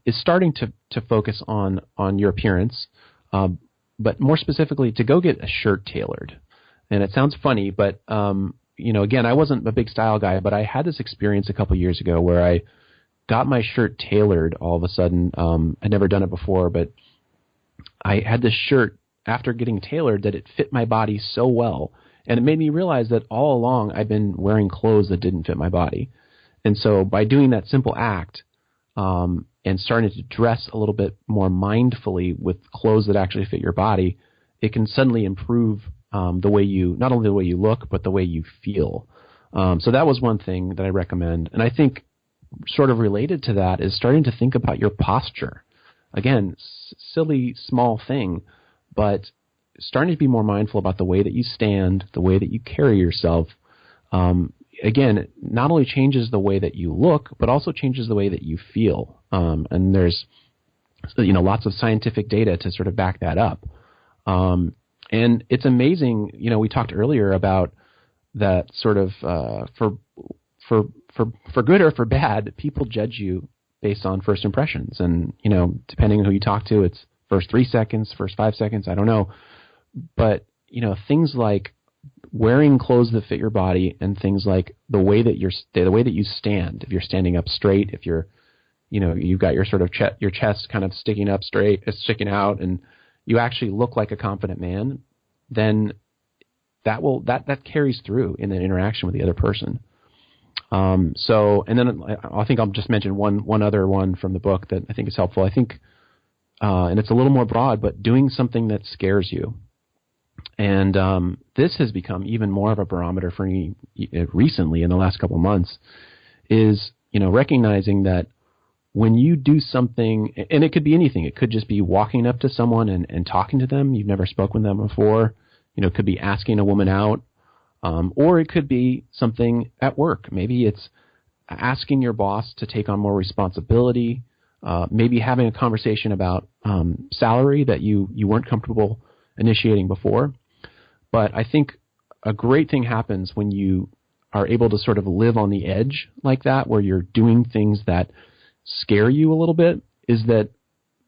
starting to focus on your appearance, but more specifically to go get a shirt tailored. And it sounds funny, but again, I wasn't a big style guy, but I had this experience a couple years ago where I got my shirt tailored all of a sudden. I'd never done it before, but I had this shirt after getting tailored that it fit my body so well. And it made me realize that all along I've been wearing clothes that didn't fit my body. And so by doing that simple act, and starting to dress a little bit more mindfully with clothes that actually fit your body, it can suddenly improve the way you, not only the way you look, but the way you feel. So that was one thing that I recommend. And I think sort of related to that is starting to think about your posture. Again, silly, small thing, but starting to be more mindful about the way that you stand, the way that you carry yourself. Again, not only changes the way that you look, but also changes the way that you feel. And there's, lots of scientific data to sort of back that up. And it's amazing, we talked earlier about that sort of, for good or for bad, people judge you based on first impressions. And, depending on who you talk to, it's first 3 seconds, first 5 seconds, I don't know. But, things like wearing clothes that fit your body and things like the way that you stand, if you're standing up straight, if you're, you've got your sort of your chest kind of sticking up straight, sticking out, and you actually look like a confident man, then that carries through in the interaction with the other person. And then I think I'll just mention one other one from the book that I think is helpful. I think, and it's a little more broad, but doing something that scares you. And this has become even more of a barometer for me recently in the last couple of months, is, recognizing that when you do something, and it could be anything, it could just be walking up to someone and talking to them. You've never spoken with them before. It could be asking a woman out, or it could be something at work. Maybe it's asking your boss to take on more responsibility, maybe having a conversation about salary that you weren't comfortable initiating before. But I think a great thing happens when you are able to sort of live on the edge like that, where you're doing things that scare you a little bit, is that,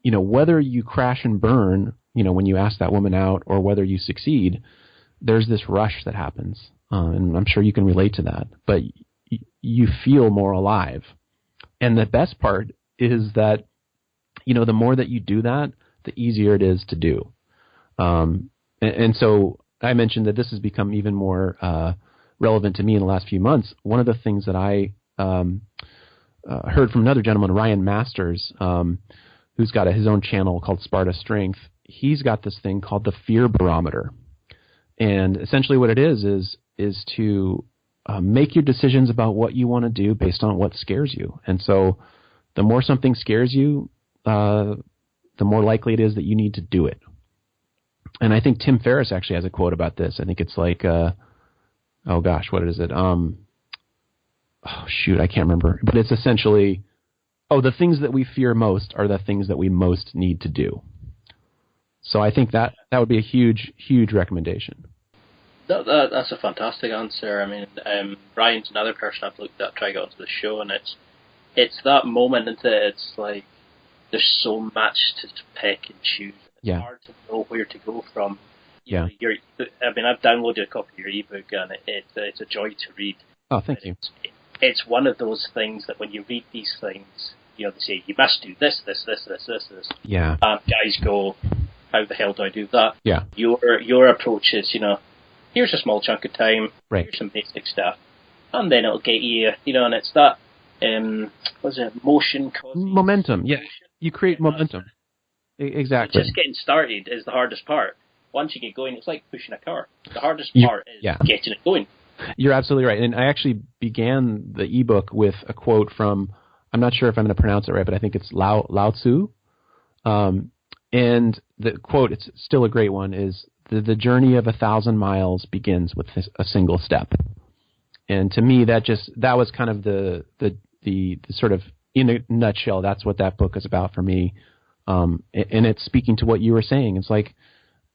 whether you crash and burn, when you ask that woman out, or whether you succeed, there's this rush that happens. And I'm sure you can relate to that, but you feel more alive. And the best part is that, the more that you do that, the easier it is to do. And so I mentioned that this has become even more relevant to me in the last few months. One of the things that I heard from another gentleman, Ryan Masters, who's got his own channel called Sparta Strength. He's got this thing called the fear barometer. And essentially what it is to make your decisions about what you want to do based on what scares you. And so the more something scares you, the more likely it is that you need to do it. And I think Tim Ferriss actually has a quote about this. I think it's like, what is it? I can't remember. But it's essentially, the things that we fear most are the things that we most need to do. So I think that would be a huge, huge recommendation. That's a fantastic answer. I mean, Ryan's another person I've looked at trying to get onto the show, and it's that moment that it's like there's so much to pick and choose. It's hard to know where to go from. I've downloaded a copy of your ebook, and it's a joy to read. Oh, thank you. It's one of those things that when you read these things, they say you must do this. Yeah. And guys go, how the hell do I do that? Yeah. Your approach is, here's a small chunk of time, right. Here's some basic stuff, and then it'll get you, and it's that, motion causing momentum. Motion. Yeah, you create momentum. Exactly. Just getting started is the hardest part. Once you get going, it's like pushing a car. The hardest part is getting it going. You're absolutely right. And I actually began the ebook with a quote from, I'm not sure if I'm going to pronounce it right, but I think it's Lao Tzu. And the quote, it's still a great one, is the journey of 1,000 miles begins with a single step. And to me, that was kind of the sort of, in a nutshell, that's what that book is about for me. And it's speaking to what you were saying. It's like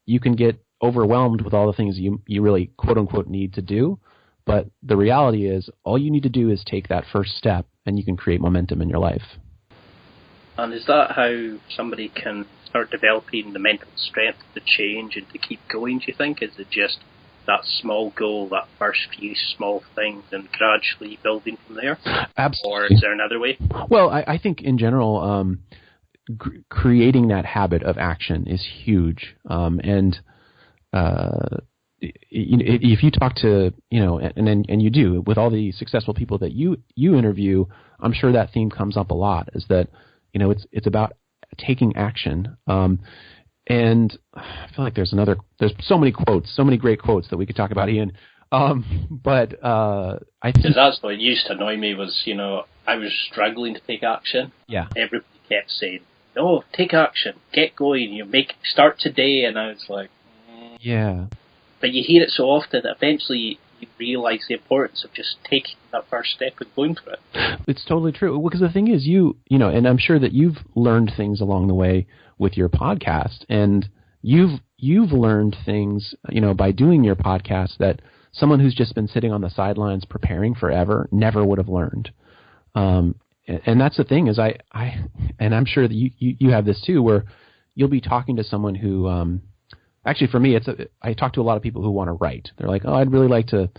you can get overwhelmed with all the things you really quote unquote need to do. But the reality is all you need to do is take that first step and you can create momentum in your life. And is that how somebody can start developing the mental strength to change and to keep going, do you think? Is it just that small goal, that first few small things, and gradually building from there? Absolutely. Or is there another way? Well, I think in general, creating that habit of action is huge. If you talk to, and you do, with all the successful people that you interview, I'm sure that theme comes up a lot, is that, it's about taking action. And I feel like there's so many great quotes that we could talk about, Ian. But I think because that's what used to annoy me was, I was struggling to take action. Yeah. Everybody kept saying, "No, take action, get going, start today," and I was like, yeah. But you hear it so often that eventually you realise the importance of just taking that first step and going for it. It's totally true. Because the thing is, and I'm sure that you've learned things along the way with your podcast, and you've learned things, by doing your podcast that someone who's just been sitting on the sidelines preparing forever never would have learned. And that's the thing is and I'm sure that you have this too, where you'll be talking to someone who, actually for me, I talk to a lot of people who want to write. They're like, oh, I'd really like to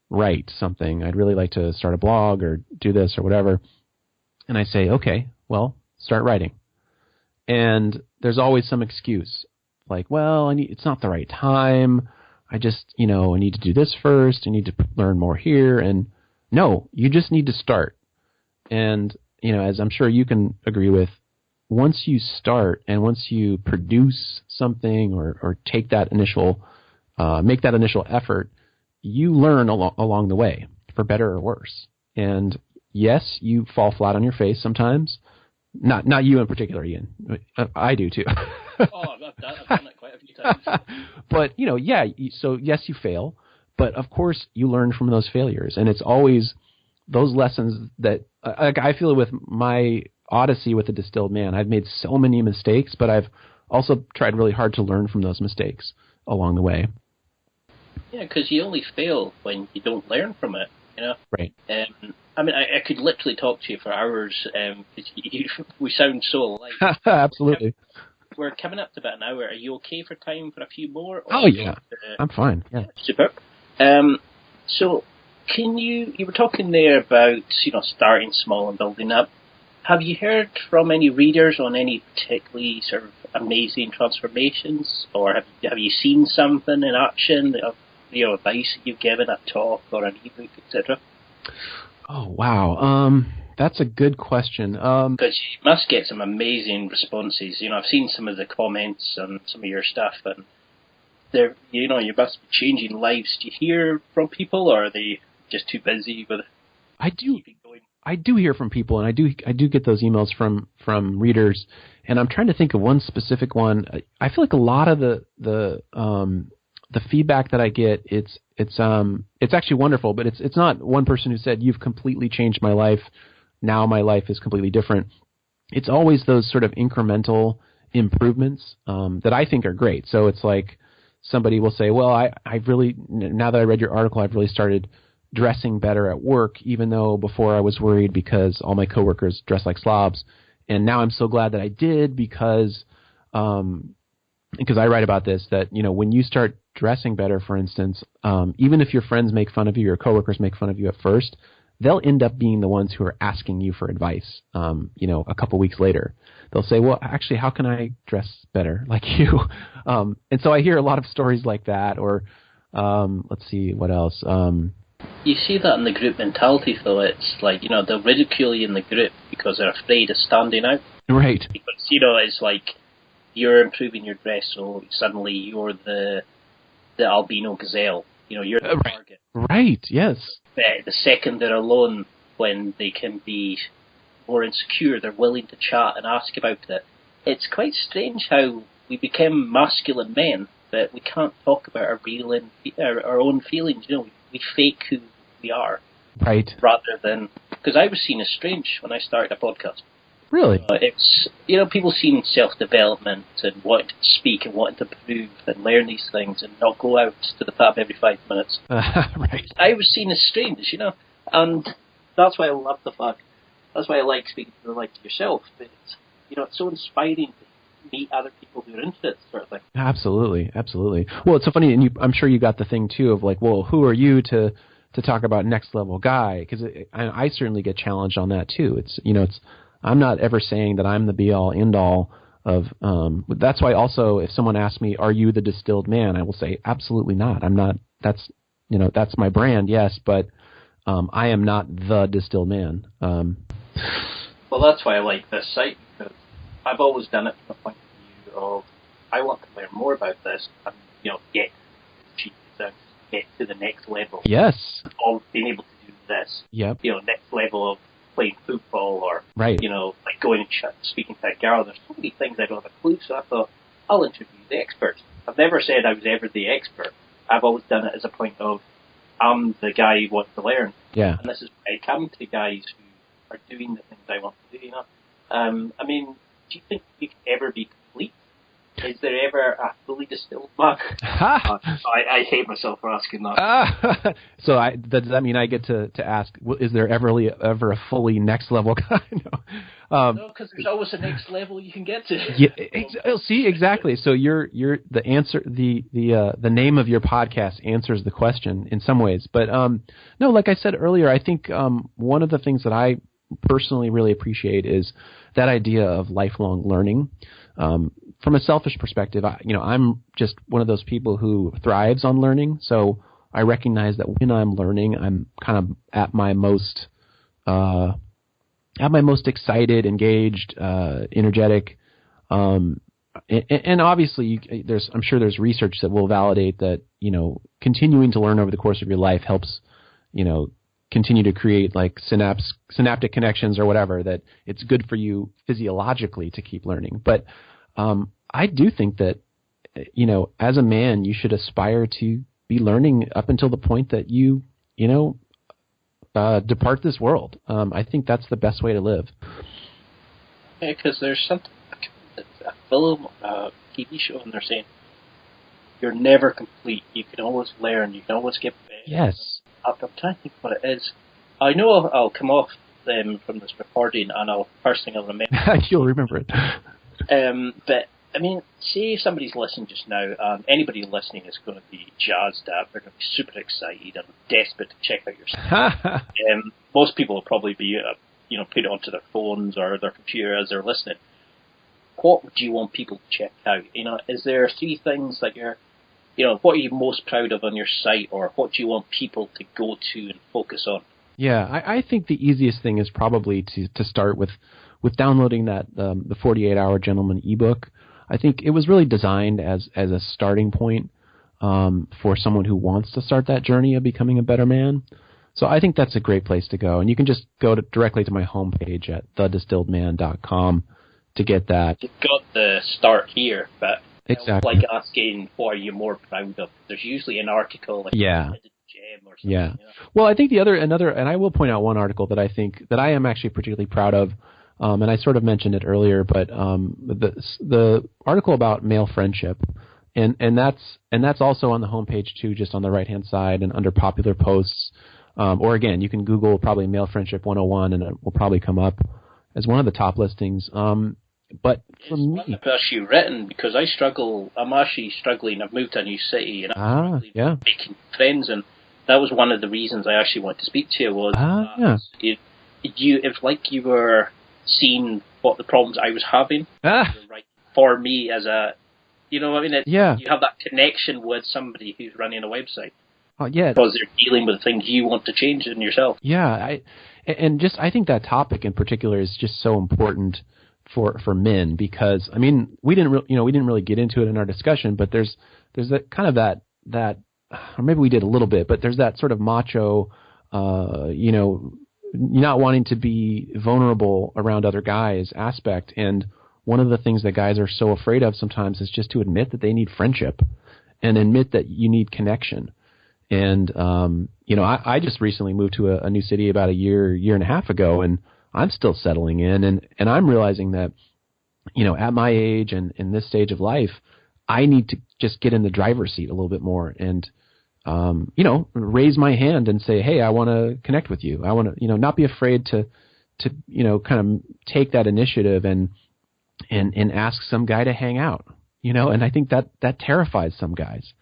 write something. I'd really like to start a blog or do this or whatever. And I say, okay, well, start writing. And there's always some excuse like, well, it's not the right time. I just, I need to do this first. I need to learn more here. And no, you just need to start. And, as I'm sure you can agree with, once you start and once you produce something or take that initial, make that initial effort, you learn along the way, for better or worse. And yes, you fall flat on your face sometimes. Not you in particular, Ian. I do too. Oh, I've done it quite a few times. But, yeah, so yes, you fail, but of course you learn from those failures. And it's always those lessons that, I feel with my odyssey with the Distilled Man, I've made so many mistakes, but I've also tried really hard to learn from those mistakes along the way. Yeah, because you only fail when you don't learn from it, Right. I could literally talk to you for hours, because we sound so alike. Absolutely. We're coming up to about an hour. Are you okay for time for a few more? Oh, yeah. I'm fine. Yeah. Superb. So, you were talking there about, starting small and building up. Have you heard from any readers on any particularly sort of amazing transformations? Or have you seen something in action, advice that you've given, a talk or an ebook, etc.? Oh, wow. That's a good question. Because you must get some amazing responses. I've seen some of the comments on some of your stuff, and they're, you must be changing lives. Do you hear from people, or are they just too busy with keeping going? I do hear from people, and I do get those emails from readers, and I'm trying to think of one specific one. I feel like a lot of the feedback that I get, it's actually wonderful, but it's not one person who said, you've completely changed my life. Now my life is completely different. It's always those sort of incremental improvements that I think are great. So it's like somebody will say, well, I really, now that I read your article, I've really started dressing better at work, even though before I was worried because all my coworkers dress like slobs. And now I'm so glad that I did because I write about this, that, when you start dressing better, for instance, even if your friends make fun of you, your coworkers make fun of you at first, they'll end up being the ones who are asking you for advice. A couple weeks later, they'll say, well, actually, how can I dress better like you? And so I hear a lot of stories like that, or let's see, what else? You see that in the group mentality, though. It's like, they'll ridicule you in the group because they're afraid of standing out. Right. Because, it's like you're improving your dress, so suddenly you're the albino gazelle. You're the target. Right, yes. The second they're alone, when they can be more insecure, they're willing to chat and ask about it. It's quite strange how we become masculine men, but we can't talk about our own feelings. We fake who we are. Right. Rather than... Because I was seen as strange when I started a podcast. Really? It's, people seen self-development and wanting to speak and wanting to prove and learn these things and not go out to the pub every 5 minutes. Right. I was seen as strange, and that's why I love the fact. That's why I like speaking to people like yourself. It's so inspiring to meet other people who are into it sort of thing. Absolutely. Well, it's so funny, and I'm sure you got the thing too of like, well, who are you to talk about Next Level Guy? Because I certainly get challenged on that too. It's I'm not ever saying that I'm the be all end all of. That's why also if someone asks me, "Are you the Distilled Man?" I will say, absolutely not. I'm not. That's my brand, yes, but I am not the Distilled Man. Well, that's why I like this site, because I've always done it from the point of view of I want to learn more about this and, get get to the next level. Yes. Of being able to do this. Yep. Next level of playing football or, right. Like going and speaking to a girl. There's so many things I don't have a clue, so I thought, I'll interview the experts. I've never said I was ever the expert. I've always done it as a point of, I'm the guy who wants to learn. Yeah. And this is why I come to guys who are doing the things I want to do, do you think you can ever be complete? Is there ever a fully distilled mug? I hate myself for asking that. So does that mean I get to ask, is there ever a fully next level guy? No, because there's always a next level you can get to. Yeah, see, exactly. So you're the answer. The name of your podcast answers the question in some ways. But no, like I said earlier, I think one of the things that I personally really appreciate is that idea of lifelong learning. From a selfish perspective, I'm just one of those people who thrives on learning. So I recognize that when I'm learning, I'm kind of at my most excited, engaged, energetic. And obviously, I'm sure there's research that will validate that, continuing to learn over the course of your life helps, continue to create like synaptic connections or whatever, that it's good for you physiologically to keep learning. But I do think that, as a man, you should aspire to be learning up until the point that you depart this world. I think that's the best way to live. Yeah, because there's something, a film, TV show, and they're saying, you're never complete. You can always learn. You can always get better. Yes. I'm trying to think what it is. I know I'll come off from this recording, and first thing I'll remember. You'll remember it. But, say somebody's listening just now, and anybody listening is going to be jazzed up. They're going to be super excited and desperate to check out your stuff. Most people will probably be, put it onto their phones or their computer as they're listening. What would you want people to check out? Is there 3 things that what are you most proud of on your site, or what do you want people to go to and focus on? Yeah, I think the easiest thing is probably to start with downloading that the 48-Hour Gentleman ebook. I think it was really designed as a starting point for someone who wants to start that journey of becoming a better man. So I think that's a great place to go. And you can just go directly to my homepage at thedistilledman.com to get that. You've got the start here, but exactly. Like asking what are you more proud of? There's usually an article like yeah. Gem or something. Yeah. Well, I think the another, and I will point out one article that I think that I am actually particularly proud of, and I sort of mentioned it earlier, but the article about male friendship, and that's also on the homepage too, just on the right hand side and under popular posts. Or again, you can Google probably Male Friendship 101, and it will probably come up as one of the top listings. But for me, one of the best you've written, because I'm actually struggling. I've moved to a new city, and I'm really making friends, and that was one of the reasons I actually wanted to speak to you. Was it's like you were seeing what the problems I was having, right, for me as a, you have that connection with somebody who's running a website. Because they're dealing with things you want to change in yourself. Yeah, I think that topic in particular is just so important for men, because we didn't really get into it in our discussion, but there's that kind of that or maybe we did a little bit, but there's that sort of macho, not wanting to be vulnerable around other guys aspect. And one of the things that guys are so afraid of sometimes is just to admit that they need friendship and admit that you need connection. And, I just recently moved to a new city about a year and a half ago, and I'm still settling in. And I'm realizing that, at my age and in this stage of life, I need to just get in the driver's seat a little bit more and, raise my hand and say, hey, I want to connect with you. I want to, not be afraid to kind of take that initiative and ask some guy to hang out, and I think that terrifies some guys.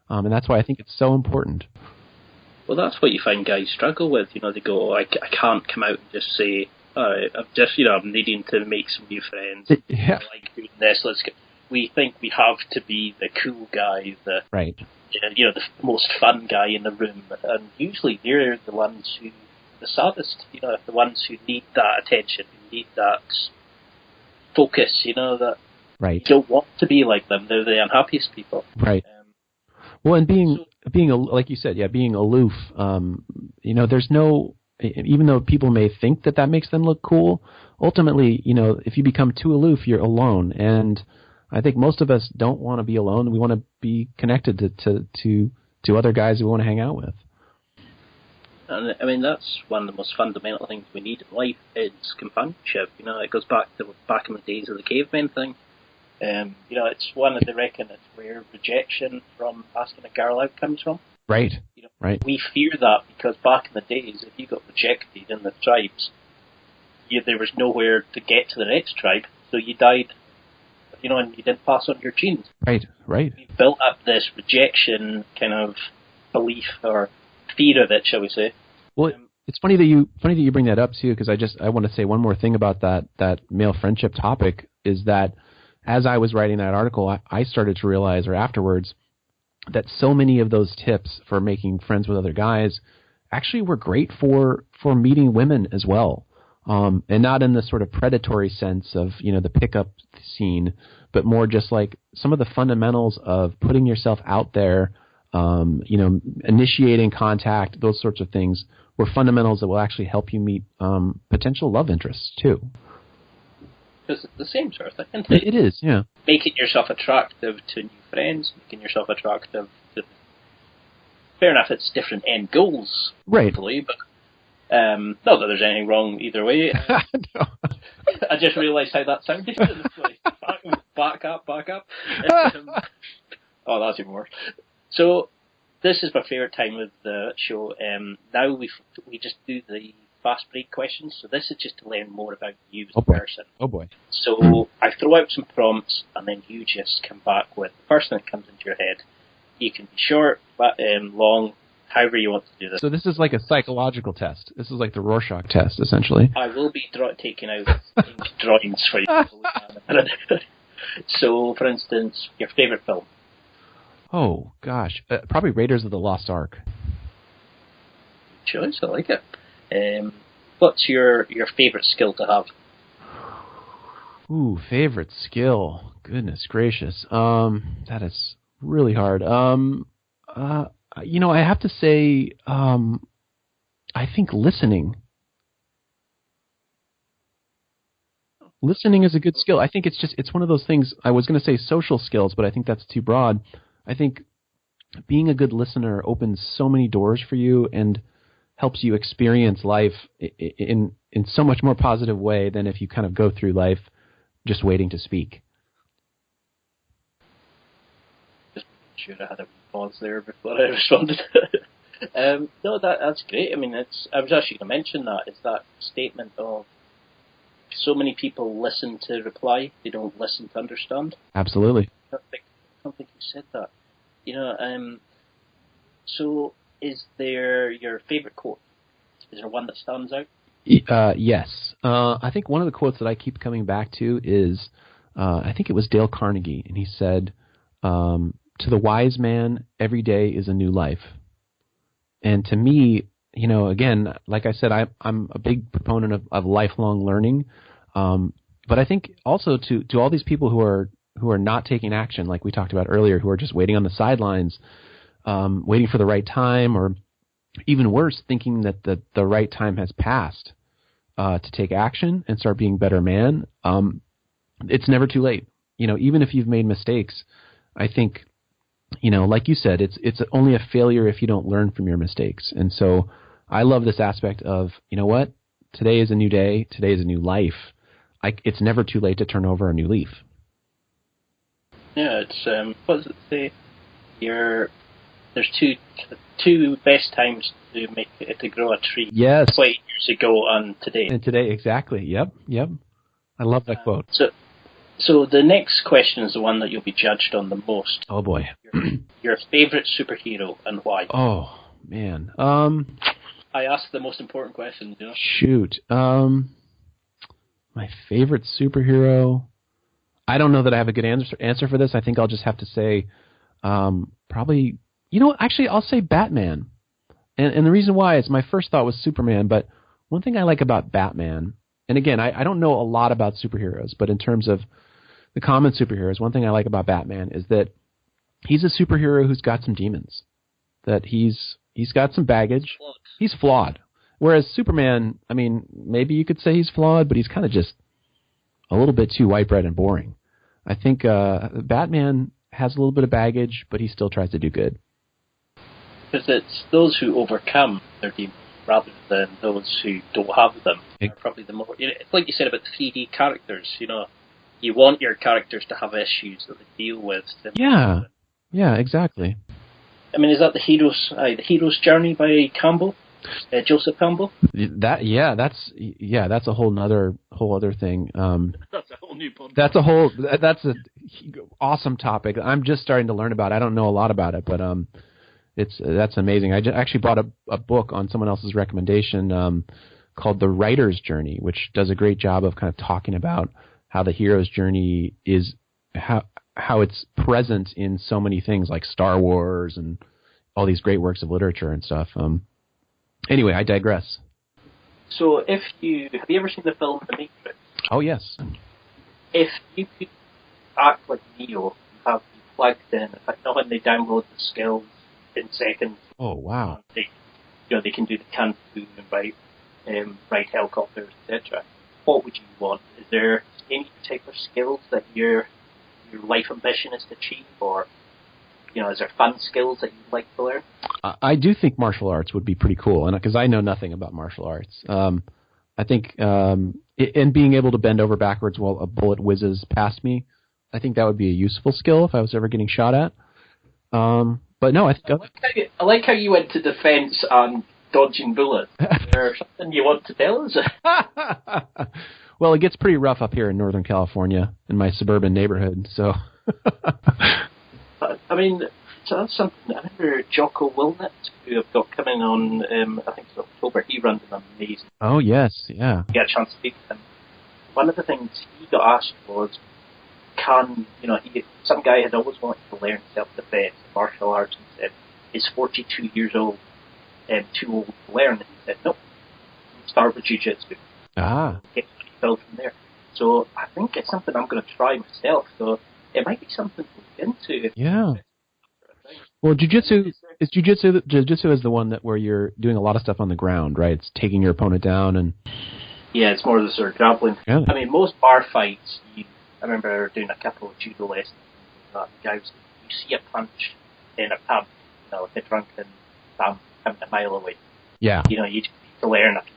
And that's why I think it's so important. Well, that's what you find guys struggle with. They go, I can't come out and just say, I'm needing to make some new friends. Yeah. I like doing this. We think we have to be the cool guy, the most fun guy in the room. And usually they're the ones the saddest, the ones who need that attention, who need that, focus, that Right. you don't want to be like them. They're the unhappiest people. Right. Well, and like you said, being aloof. There's no, even though people may think that makes them look cool, ultimately, if you become too aloof, you're alone. And I think most of us don't want to be alone. We want to be connected to other guys we want to hang out with. And I mean, that's one of the most fundamental things we need in life is companionship. It goes back in the days of the cavemen thing. It's one of the reckon it's where rejection from asking a girl out comes from. Right. Right. We fear that because back in the days, if you got rejected in the tribes, there was nowhere to get to the next tribe, so you died, and you didn't pass on your genes. Right. Right. We built up this rejection kind of belief or fear of it, shall we say? Well, it's funny that you bring that up too, because I want to say one more thing about that male friendship topic is that as I was writing that article, I started to realize, or afterwards, that so many of those tips for making friends with other guys actually were great for meeting women as well, and not in the sort of predatory sense of the pickup scene, but more just like some of the fundamentals of putting yourself out there, initiating contact, those sorts of things were fundamentals that will actually help you meet potential love interests too. It's the same sort of thing, isn't it? It is, yeah. Making yourself attractive to new friends, making yourself attractive to... Fair enough, it's different end goals, right? Hopefully, but not that there's anything wrong either way. No. I just realised how that sounded. Back up. Oh, that's even worse. So, this is my favourite time of the show. Now we just do the fast break questions, so this is just to learn more about you as a person. Oh boy. So I throw out some prompts and then you just come back with the first thing that comes into your head. You can be short, but long, however you want to do this. So this is like a psychological test. This is like the Rorschach test, essentially. I will be taking out drawings for you. So, for instance, your favourite film? Oh, gosh. Probably Raiders of the Lost Ark. Choice, I like it. What's your favourite skill to have? Ooh, favorite skill. Goodness gracious. That is really hard. I have to say, I think listening. Listening is a good skill. I think it's one of those things. I was going to say social skills, but I think that's too broad. I think being a good listener opens so many doors for you and helps you experience life in so much more positive way than if you kind of go through life just waiting to speak. Just sure I had a pause there before I responded. No, that's great. I mean, I was actually going to mention that. It's that statement of so many people listen to reply, they don't listen to understand. Absolutely. I don't think you said that. So is there your favourite quote? Is there one that stands out? Yes. I think one of the quotes that I keep coming back to is, I think it was Dale Carnegie, and he said, to the wise man, every day is a new life. And to me, again, like I said, I'm a big proponent of lifelong learning. But I think also to all these people who are not taking action, like we talked about earlier, who are just waiting on the sidelines, waiting for the right time, or even worse, thinking that the right time has passed to take action and start being a better man. It's never too late. Even if you've made mistakes, I think, like you said, it's only a failure if you don't learn from your mistakes. And so I love this aspect of, what? Today is a new day. Today is a new life. It's never too late to turn over a new leaf. Yeah, it's what does it say? There's two best times to grow a tree. Yes. 20 years ago and today. And today, exactly. Yep. I love that quote. So the next question is the one that you'll be judged on the most. Oh boy. Your favorite superhero and why? Oh man. I asked the most important questions, Shoot. My favorite superhero. I don't know that I have a good answer for this. I think I'll just have to say, probably. Actually, I'll say Batman. And the reason why is my first thought was Superman, but one thing I like about Batman, And again, I don't know a lot about superheroes, but in terms of the common superheroes, one thing I like about Batman is that he's a superhero who's got some demons, that he's got some baggage. He's flawed. Whereas Superman, I mean, maybe you could say he's flawed, but he's kind of just a little bit too white bread and boring. I think Batman has a little bit of baggage, but he still tries to do good. Because it's those who overcome their demons rather than those who don't have them. Are probably the more. It's like you said about the 3D characters. You want your characters to have issues that they deal with. Yeah, exactly. I mean, is that the hero's journey by Campbell, Joseph Campbell? That's a whole other thing. That's a whole new podcast. That's an awesome topic. I'm just starting to learn about it. I don't know a lot about it, but that's amazing. I actually bought a book on someone else's recommendation called The Writer's Journey, which does a great job of kind of talking about how the hero's journey is how it's present in so many things like Star Wars and all these great works of literature and stuff. Anyway, I digress. So have you ever seen the film The Matrix? Oh, yes. If you could act like Neo, have you plugged in, when they download the skills in seconds. Oh, wow. They can do the kung fu and ride helicopters, etc. What would you want? Is there any particular skills that your life ambition is to achieve, or is there fun skills that you'd like to learn? I do think martial arts would be pretty cool, and because I know nothing about martial arts, I think and being able to bend over backwards while a bullet whizzes past me, I think that would be a useful skill if I was ever getting shot at. But no, I like how you went to defense on dodging bullets. Is there something you want to tell us? Well, it gets pretty rough up here in Northern California in my suburban neighborhood, so. I mean, so that's something. I remember Jocko Willnet, who I've got coming on, I think it's October. He runs an amazing. Oh, yes, yeah. You get a chance to speak to him. One of the things he got asked was, some guy had always wanted to learn self-defense, martial arts, and said, is 42 years old and too old to learn? And he said, nope, start with jiu-jitsu. Get build from there. So I think it's something I'm going to try myself. So it might be something to look into. Yeah. Well, jiu-jitsu is the one where you're doing a lot of stuff on the ground, right? It's taking your opponent down and. Yeah, it's more of the sort of grappling. Yeah. I mean, most bar fights, I remember doing a couple of judo lessons. Guys, you see a punch in a pub, like a drunken bum coming a mile away. Yeah. You just need to learn a few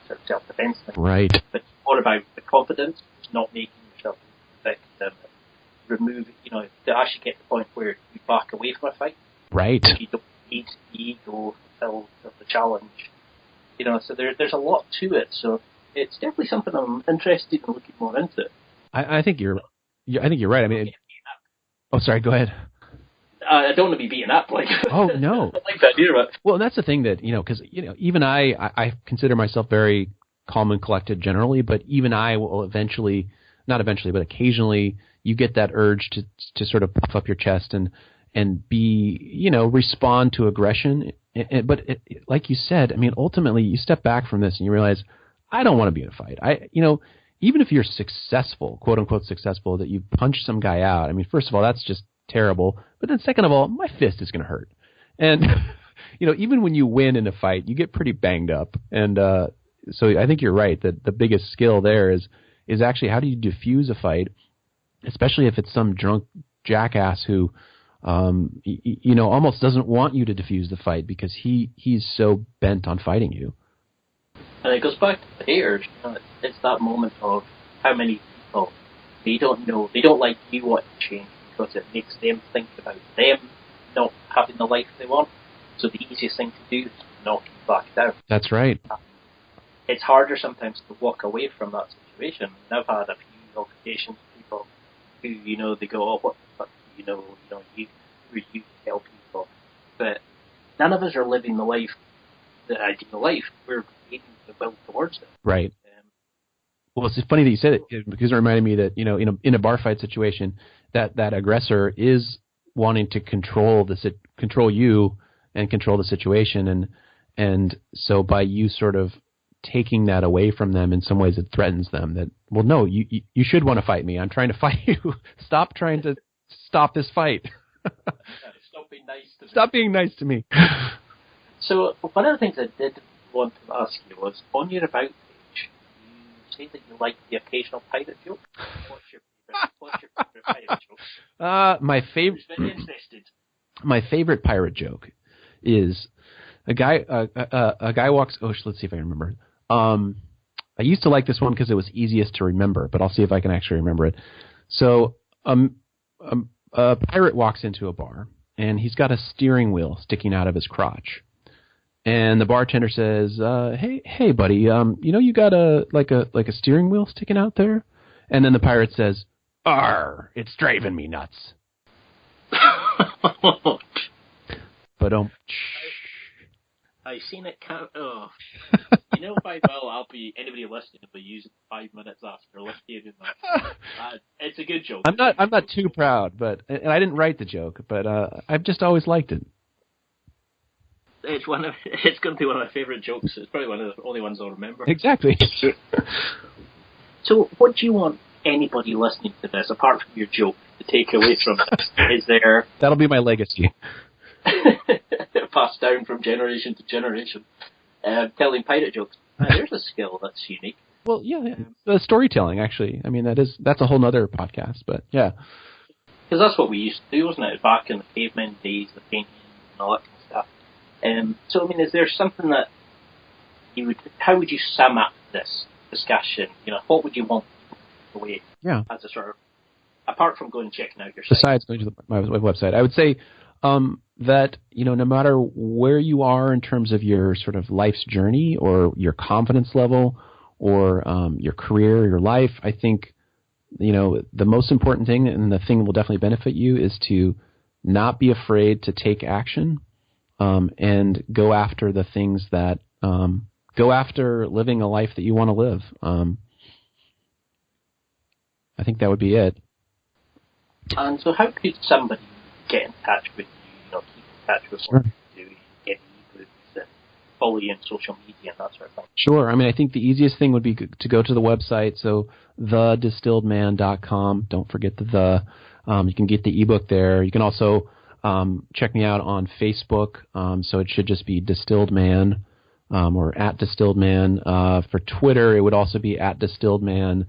sort of self-defense things. Right. But it's more about the confidence, not making yourself victim. Remove, to actually get to the point where you back away from a fight. Right. You don't need the ego to the challenge. So there's a lot to it. So it's definitely something I'm interested in looking more into. I think you're right. I mean, sorry. Go ahead. I don't want to be beaten up. Oh no. I like that idea, but. Well, that's the thing that because even I consider myself very calm and collected generally, but even I will not eventually, but occasionally you get that urge to sort of puff up your chest and be respond to aggression. But like you said, I mean, ultimately you step back from this and you realize I don't want to be in a fight. Even if you're successful, quote unquote successful, that you punch some guy out, I mean, first of all, that's just terrible. But then second of all, my fist is going to hurt. And, even when you win in a fight, you get pretty banged up. And so I think you're right that the biggest skill there is actually how do you diffuse a fight, especially if it's some drunk jackass who, almost doesn't want you to diffuse the fight because he's so bent on fighting you. And it goes back to the haters. It's that moment of how many people they don't like you want to change because it makes them think about them not having the life they want. So the easiest thing to do is knock you back down. That's right. It's harder sometimes to walk away from that situation. And I've had a few altercations with people who, they go, oh, what the fuck do you know? You tell people. But none of us are living the ideal life. We're creating the will towards it. Right. Well, it's funny that you said it because it reminded me that, in a bar fight situation, that aggressor is wanting to control you and control the situation. And so by you sort of taking that away from them in some ways. It threatens them that, well, no, you should want to fight me. I'm trying to fight you. Stop trying to stop this fight. Stop being nice to me. Stop being nice to me. So one of the things I did want to ask you was, on your About page, you say that you like the occasional pirate joke. What's your favorite pirate joke? My favorite. Very interested. My favorite pirate joke is a guy walks. Oh, let's see if I can remember. I used to like this one because it was easiest to remember, but I'll see if I can actually remember it. So, a pirate walks into a bar, and he's got a steering wheel sticking out of his crotch. And the bartender says, "Hey, buddy, you got a steering wheel sticking out there?" And then the pirate says, "Arr, it's driving me nuts." But I've seen it count. Oh. You know, by well, anybody listening will be using 5 minutes after listening that. It's a good joke. I'm not too proud, and I didn't write the joke, but I've just always liked it. It's going to be one of my favorite jokes. It's probably one of the only ones I'll remember. Exactly. So, what do you want anybody listening to this, apart from your joke, to take away from this? Is there... That'll be my legacy. Passed down from generation to generation. Telling pirate jokes. There's a skill that's unique. Well, yeah. The storytelling, actually. I mean, that's a whole nother podcast, but yeah. Because that's what we used to do, wasn't it? Back in the caveman days, the painting and all that kind of stuff. So, I mean, is there something that how would you sum up this discussion? What would you want to take away as a sort of, apart from going and checking out your site? Besides going to my website, I would say that, no matter where you are in terms of your sort of life's journey or your confidence level or your career, your life, I think, the most important thing and the thing that will definitely benefit you is to not be afraid to take action and go after the things that go after living a life that you want to live. I think that would be it. And so how could somebody get in touch with you, keep in touch with what you do, get ebooks, and follow you on social media and that sort of thing? Sure. I mean, I think the easiest thing would be to go to the website, so thedistilledman.com. Don't forget the. You can get the ebook there. You can also check me out on Facebook, so it should just be Distilled Man or at Distilled Man. For Twitter, it would also be at Distilled Man.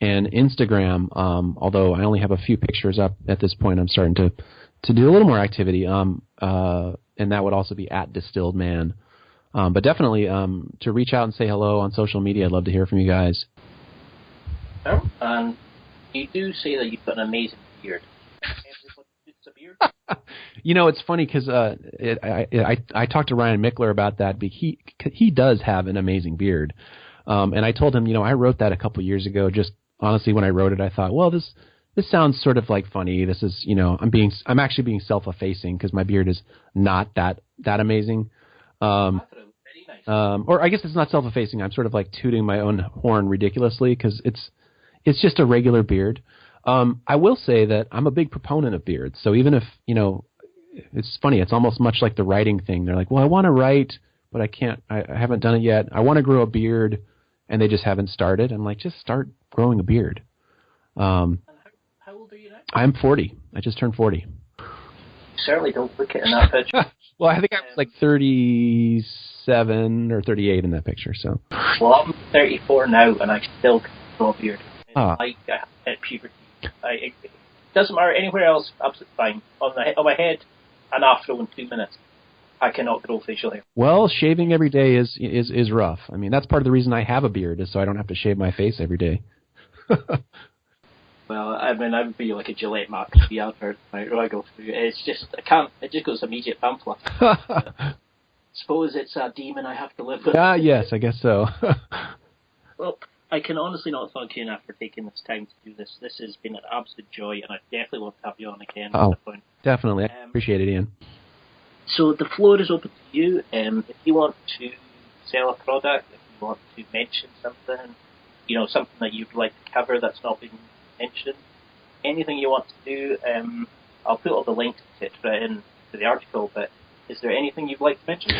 And Instagram, although I only have a few pictures up at this point, I'm starting to do a little more activity, and that would also be at Distilled Man. But definitely to reach out and say hello on social media. I'd love to hear from you guys. Oh, and you do say that you've got an amazing beard. Everybody gets a beard? It's funny because I talked to Ryan Mickler about that. He does have an amazing beard. And I told him, I wrote that a couple years ago. Just honestly, when I wrote it, I thought, well, this sounds sort of like funny. This is, I'm actually being self-effacing because my beard is not that amazing. Or I guess it's not self-effacing. I'm sort of like tooting my own horn ridiculously because it's just a regular beard. I will say that I'm a big proponent of beards. So even if, it's funny, it's almost much like the writing thing. They're like, well, I want to write, but I can't, I haven't done it yet. I want to grow a beard, and they just haven't started. I'm like, just start growing a beard. And how old are you now? I'm 40. I just turned 40. You certainly don't look it in that picture. Well, I think I was like 37 or 38 in that picture. So. Well, I'm 34 now, and I still can't grow a beard. It's like I hit puberty. It doesn't matter anywhere else, absolutely fine. On my head, an afro in 2 minutes. I cannot grow facial hair. Well, shaving every day is rough. I mean, that's part of the reason I have a beard is so I don't have to shave my face every day. Well, I mean, I would be like a Gillette Mark TV advert. Right, I go through. It's just I can't. It just goes immediate pamphlet. Suppose it's a demon I have to live with. Yes, I guess so. Well, I can honestly not thank you enough for taking this time to do this. This has been an absolute joy, and I definitely want to have you on again. Oh, definitely. I appreciate it, Ian. So the floor is open to you. If you want to sell a product, if you want to mention something, something that you'd like to cover that's not been mentioned, anything you want to do, I'll put all the links to it right in to the article, but Is there anything you'd like to mention?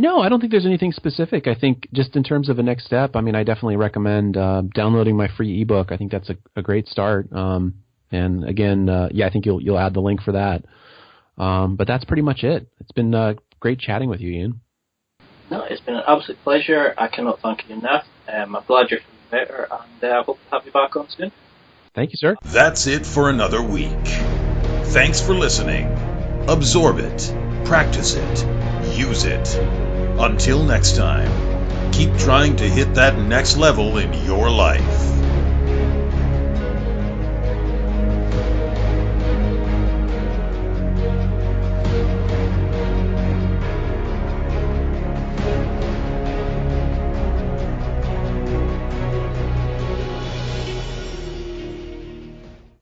No, I don't think there's anything specific. I think just in terms of a next step, I mean, I definitely recommend downloading my free ebook. I think that's a great start. And again, I think you'll add the link for that. But that's pretty much it. It's been great chatting with you, Ian. No, it's been an absolute pleasure. I cannot thank you enough. I'm glad you're feeling better, and I hope to have you back on soon. Thank you, sir. That's it for another week. Thanks for listening. Absorb it, practice it, use it. Until next time, keep trying to hit that next level in your life.